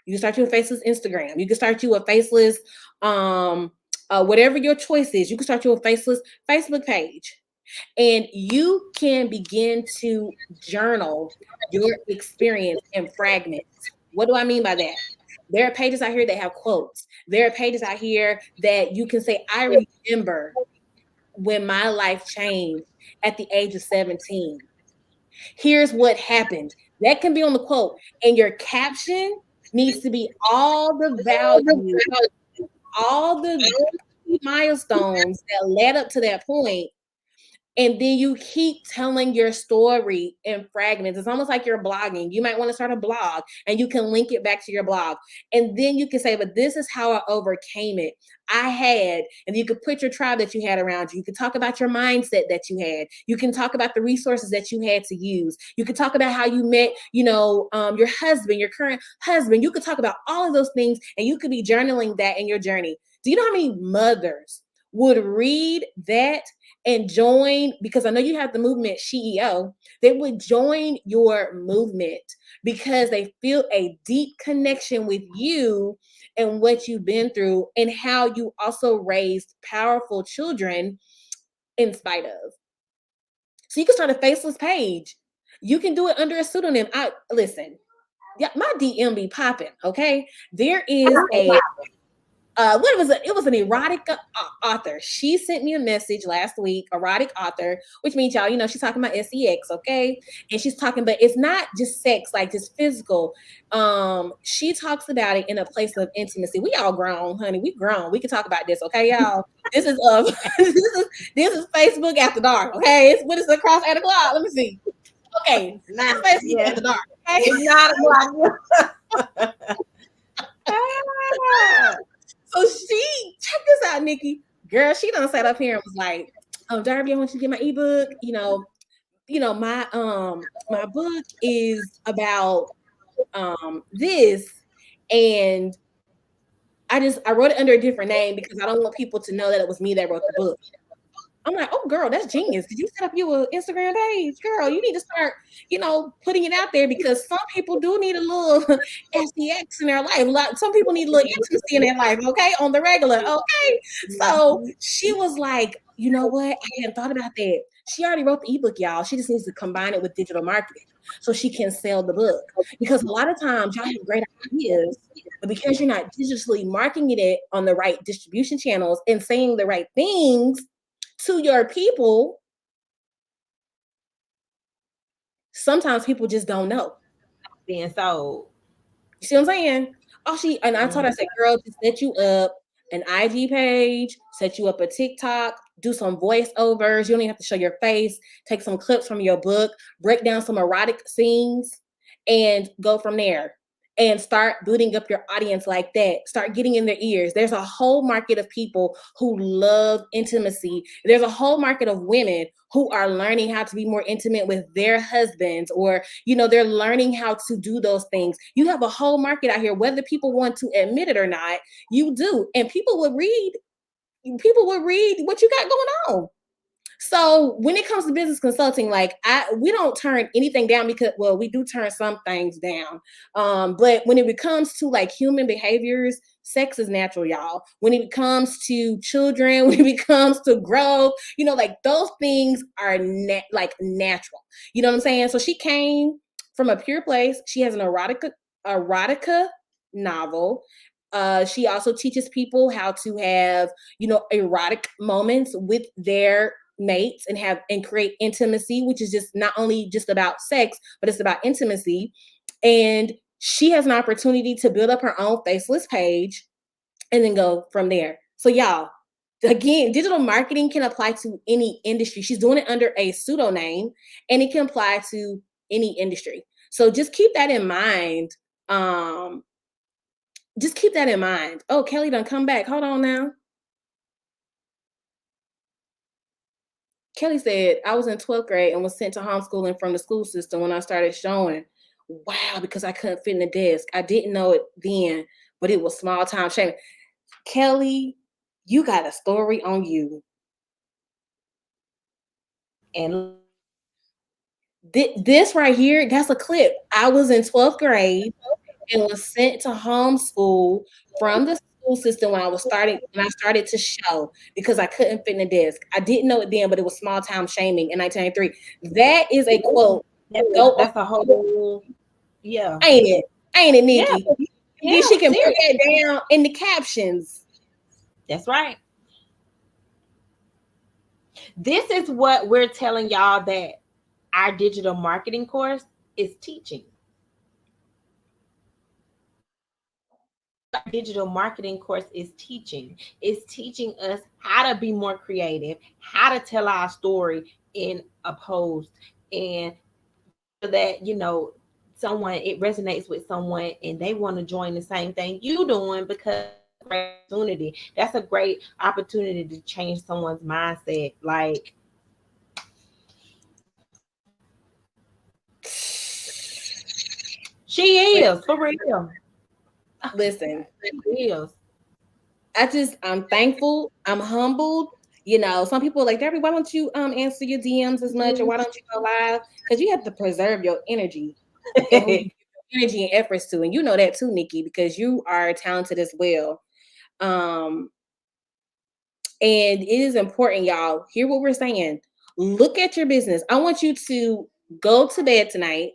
You can start you a faceless Instagram. You can start you a faceless, whatever your choice is. You can start you a faceless Facebook page. And you can begin to journal your experience in fragments. What do I mean by that? There are pages out here that have quotes. There are pages out here that you can say, I remember when my life changed at the age of 17. Here's what happened. That can be on the quote. And your caption needs to be all the value, all the milestones that led up to that point. And then you keep telling your story in fragments. It's almost like you're blogging. You might want to start a blog and you can link it back to your blog. And then you can say, but this is how I overcame it. And you could put your tribe that you had around you. You could talk about your mindset that you had. You can talk about the resources that you had to use. You could talk about how you met, your husband, your current husband. You could talk about all of those things and you could be journaling that in your journey. Do you know how many mothers would read that and join, because I know you have the movement CEO, they would join your movement because they feel a deep connection with you and what you've been through and how you also raised powerful children in spite of. So you can start a faceless page. You can do it under a pseudonym. Yeah, my DM be popping, okay? There is it was an erotic author. She sent me a message last week, erotic author, which means y'all, she's talking about sex, okay? And she's talking, but it's not just sex, like just physical. She talks about it in a place of intimacy. We all grown, honey. We grown. We can talk about this, okay, y'all? This is this is Facebook after dark, okay? What is the cross 8 o'clock? Let me see. Okay, not Facebook after dark, okay? It's not So check this out, Nikki. Girl, she done sat up here and was like, Darby, I want you to get my ebook. My book is about this. And I wrote it under a different name because I don't want people to know that it was me that wrote the book. I'm like, oh, girl, that's genius. Did you set up your Instagram page? Girl, you need to start, putting it out there because some people do need a little sex in their life. Some people need a little intimacy in their life, okay, on the regular, okay? So she was like, you know what? I hadn't thought about that. She already wrote the ebook, y'all. She just needs to combine it with digital marketing so she can sell the book. Because a lot of times y'all have great ideas, but because you're not digitally marketing it on the right distribution channels and saying the right things to your people, sometimes people just don't know. Being sold. You see what I'm saying? I told her, I said, girl, just set you up an IG page, set you up a TikTok, do some voiceovers. You don't even have to show your face. Take some clips from your book, break down some erotic scenes, and go from there. And start building up your audience like that. Start getting in their ears. There's a whole market of people who love intimacy. There's a whole market of women who are learning how to be more intimate with their husbands, or, they're learning how to do those things. You have a whole market out here, whether people want to admit it or not, you do. And people would read what you got going on. So when it comes to business consulting, like we don't turn anything down because, well, we do turn some things down. But when it comes to like human behaviors, sex is natural, y'all. When it comes to children, when it comes to growth, like those things are like natural. You know what I'm saying? So she came from a pure place. She has an erotica novel. She also teaches people how to have, erotic moments with their mates and create intimacy, which is just not only just about sex, but it's about intimacy. And she has an opportunity to build up her own Faceless page and then go from there. So y'all, again, digital marketing can apply to any industry. She's doing it under a pseudonym, and it can apply to any industry. So just keep that in mind. Just keep that in mind. Oh, Kelly done come back. Hold on now. Kelly said, I was in 12th grade and was sent to homeschooling from the school system when I started showing. Wow, because I couldn't fit in the desk. I didn't know it then, but it was small time shaming. Kelly, you got a story on you. And this right here, that's a clip. I was in 12th grade and was sent to homeschool from the school system when I started to show because I couldn't fit in the desk. I didn't know it then, but it was small town shaming in 1993. That is a quote. That's a whole, yeah. Ain't it, Nikki? Yeah, She can put that down in the captions. That's right. This is what we're telling y'all that our digital marketing course is teaching. Our digital marketing course is teaching. It's teaching us how to be more creative, how to tell our story in a post, and that someone, it resonates with someone and they want to join the same thing you doing, because opportunity. That's a great opportunity to change someone's mindset. Like, she is for real. Listen, She is. I'm thankful. I'm humbled. Some people are like, Debbie, why don't you answer your DMs as much, or why don't you go live? Because you have to preserve your energy and who you give your energy and efforts to. And you know that too, Nikki, because you are talented as well. And it is important, y'all. Hear what we're saying. Look at your business. I want you to go to bed tonight,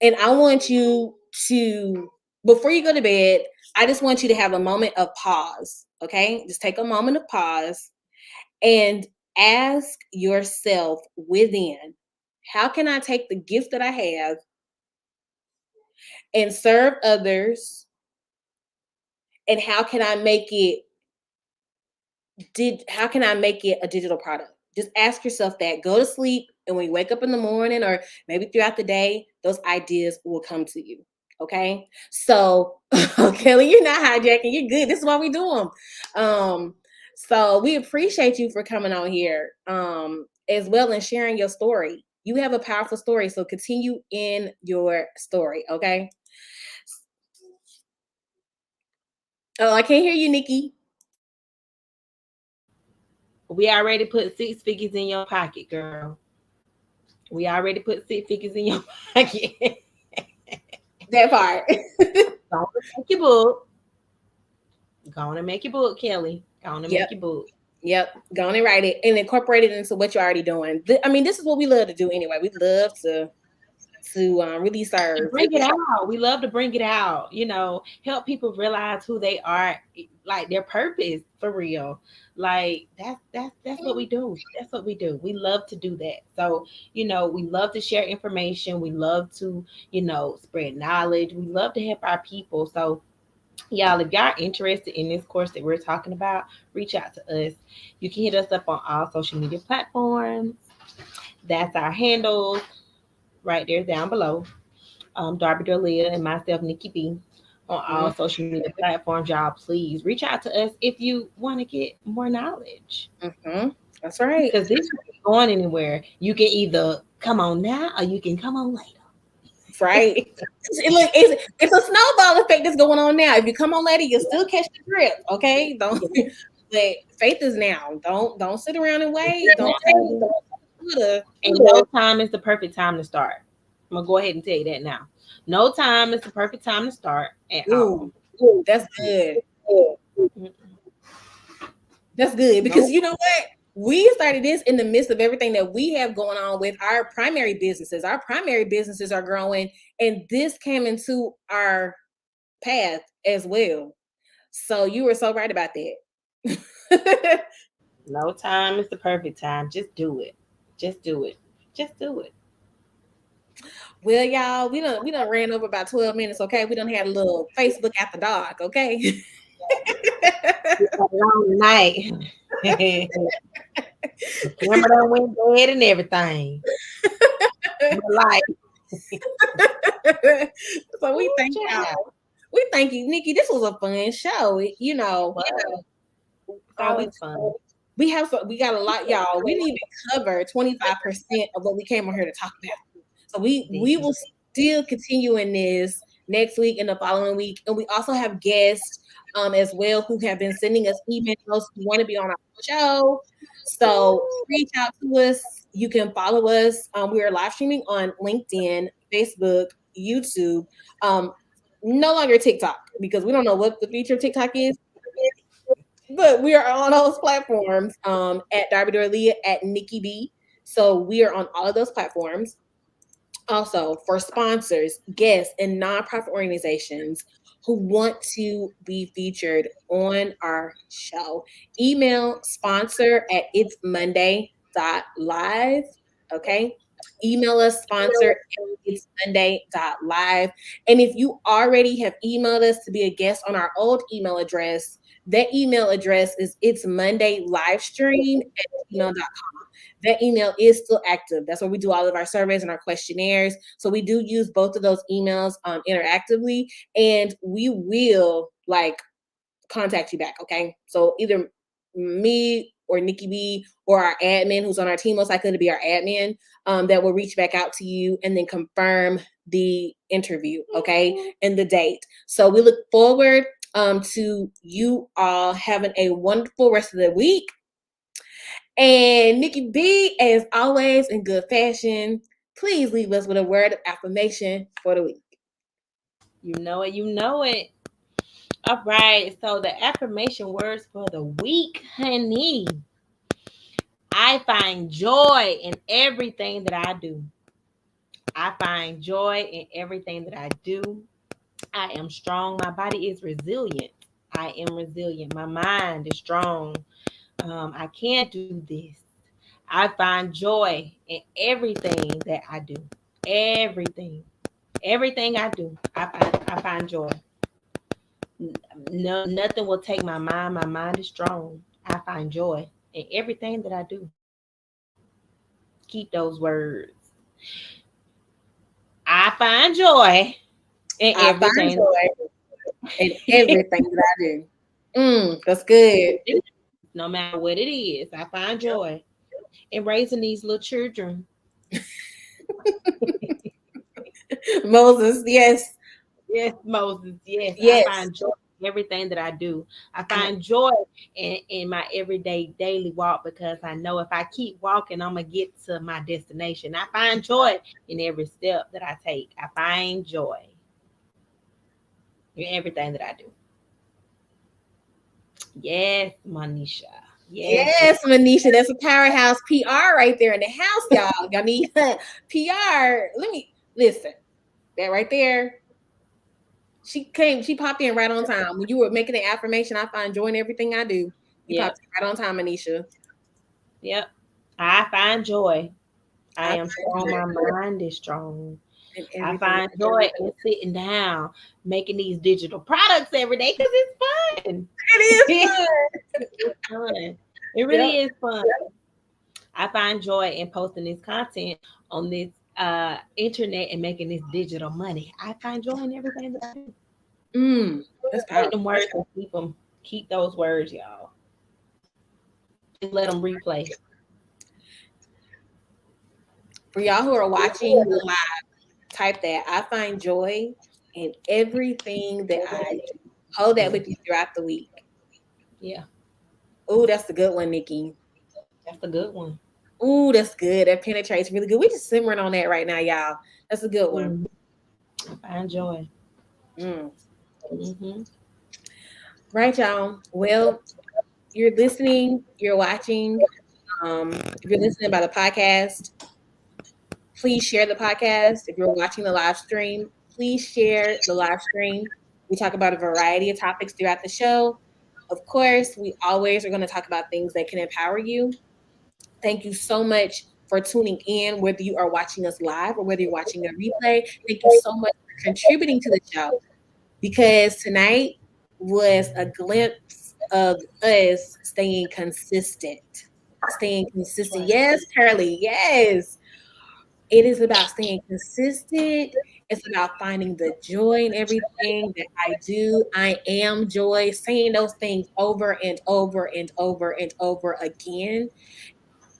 and I want you to, before you go to bed, I just want you to have a moment of pause. Okay? Just take a moment of pause and ask yourself within, how can I take the gift that I have and serve others? And how can I make it a digital product? Just ask yourself that. Go to sleep, and when you wake up in the morning or maybe throughout the day, those ideas will come to you. Okay? So, Kelly, you're not hijacking. You're good. This is why we do them. So we appreciate you for coming on here as well and sharing your story. You have a powerful story, so continue in your story, okay? Oh, I can't hear you, Nikki. We already put 6 figures in your pocket, girl. We already put 6 figures in your pocket. That part. Go on and make your book. Go on and make your book, Kelly. Go on and make your book. Yep. Go on and write it and incorporate it into what you're already doing. This is what we love to do anyway. We love to really serve. Bring it out. We love to bring it out. Help people realize who they are, like their purpose for real. Like that's what we do. That's what we do. We love to do that. So we love to share information. We love to spread knowledge. We love to help our people. So y'all, if y'all interested in this course that we're talking about, reach out to us. You can hit us up on all social media platforms. That's our handles right there down below. Darby Dorlia and myself, Nikki B, on all social media platforms. Y'all, please reach out to us if you want to get more knowledge. That's right. Because this isn't going anywhere. You can either come on now or you can come on later. Right. It's a snowball effect that's going on now. If you come on later, you'll still catch the drip. Okay. But faith is now. Don't sit around and wait. Don't take and no time is the perfect time to start. I'm gonna go ahead and tell you that now. No time is the perfect time to start at all. Ooh, that's good. That's good because you know what? We started this in the midst of everything that we have going on with our primary businesses. Our primary businesses are growing, and this came into our path as well. So you were so right about that. No time is the perfect time. Just do it. Just do it. Just do it. Well, y'all, we done ran over about 12 minutes, okay? We done had a little Facebook after dark, okay? It's a long night. Camera done went dead and everything. Like, So we thank y'all. We thank you, Nikki. This was a fun show. it's always fun. We got a lot, y'all. We didn't even cover 25% of what we came on here to talk about. So we will still continue in this next week and the following week. And we also have guests as well who have been sending us emails who want to be on our show. So reach out to us. You can follow us. We are live streaming on LinkedIn, Facebook, YouTube. No longer TikTok because we don't know what the future of TikTok is. But we are on those platforms at Darby Dorlia, at Nikki B. So we are on all of those platforms. Also, for sponsors, guests, and nonprofit organizations who want to be featured on our show, email sponsor at itsmonday.live. Okay. Email us sponsor at itsmonday.live. And if you already have emailed us to be a guest on our old email address, that email address is itsmondaylivestream@gmail.com. That email is still active. That's where we do all of our surveys and our questionnaires. So we do use both of those emails interactively, and we will contact you back. Okay. So either me or Nikki B or our admin who's on our team, most likely to be our admin, that will reach back out to you and then confirm the interview. Okay. And the date. So we look forward to you all having a wonderful rest of the week. And Nikki B, as always, in good fashion, please leave us with a word of affirmation for the week. You know it. You know it. All right. So the affirmation words for the week, honey. I find joy in everything that I do. I find joy in everything that I do. I am strong. My body is resilient. I am resilient. My mind is strong. I can do this. I find joy in everything that I do. Everything. Everything I do, I find joy. No, nothing will take my mind. My mind is strong. I find joy in everything that I do. Keep those words. I find joy in everything. In everything that I do. That's good. No matter what it is, I find joy in raising these little children. Moses, yes. Yes, Moses, yes. Yes. I find joy in everything that I do. I find joy in my everyday daily walk because I know if I keep walking, I'm going to get to my destination. I find joy in every step that I take. I find joy in everything that I do. Yes, Manisha. Yes, Manisha. That's a powerhouse PR right there in the house, y'all. Y'all need PR. Let me listen. That right there. She popped in right on time. When you were making the affirmation, I find joy in everything I do. You popped in right on time, Manisha. Yep. I find joy. I am strong. My mind is strong. I find joy in sitting down, making these digital products every day because it's fun. It is fun. It's fun. It really is fun. I find joy in posting this content on this internet and making this digital money. I find joy in everything that I do. That's powerful. Them words and keep those words, y'all. And let them replay. For y'all who are watching live, type that. I find joy in everything that I do. Hold that with you throughout the week. Yeah. Oh, that's a good one, Nikki. That's a good one. Ooh, that's good. That penetrates really good. We just simmering on that right now, y'all. That's a good one. I enjoy. Mm. Mm-hmm. Right, y'all. Well, you're listening, you're watching. If you're listening by the podcast, please share the podcast. If you're watching the live stream, please share the live stream. We talk about a variety of topics throughout the show. Of course, we always are going to talk about things that can empower you. Thank you so much for tuning in, whether you are watching us live or whether you're watching a replay. Thank you so much for contributing to the show, because tonight was a glimpse of us staying consistent. Staying consistent. Yes, Curly. Yes. It is about staying consistent. It's about finding the joy in everything that I do. I am joy, saying those things over and over and over and over again,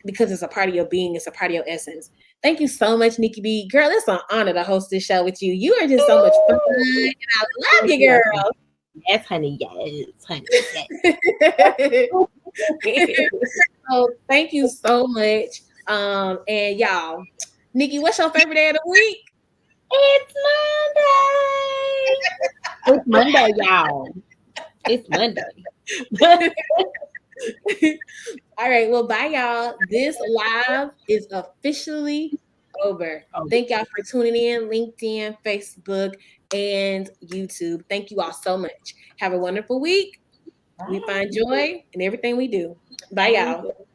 because it's a part of your being, it's a part of your essence. Thank you so much, Nikki B. Girl, it's an honor to host this show with you. You are just so much fun, and I love you, girl. Yes, honey. Yes, honey. Yes. So thank you so much. And y'all, Nikki, what's your favorite day of the week? It's Monday. It's Monday, y'all. It's Monday. All right, well, bye, y'all. This live is officially over. Thank y'all for tuning in, LinkedIn, Facebook, and YouTube. Thank you all so much. Have a wonderful week. We find joy in everything we do. Bye, y'all.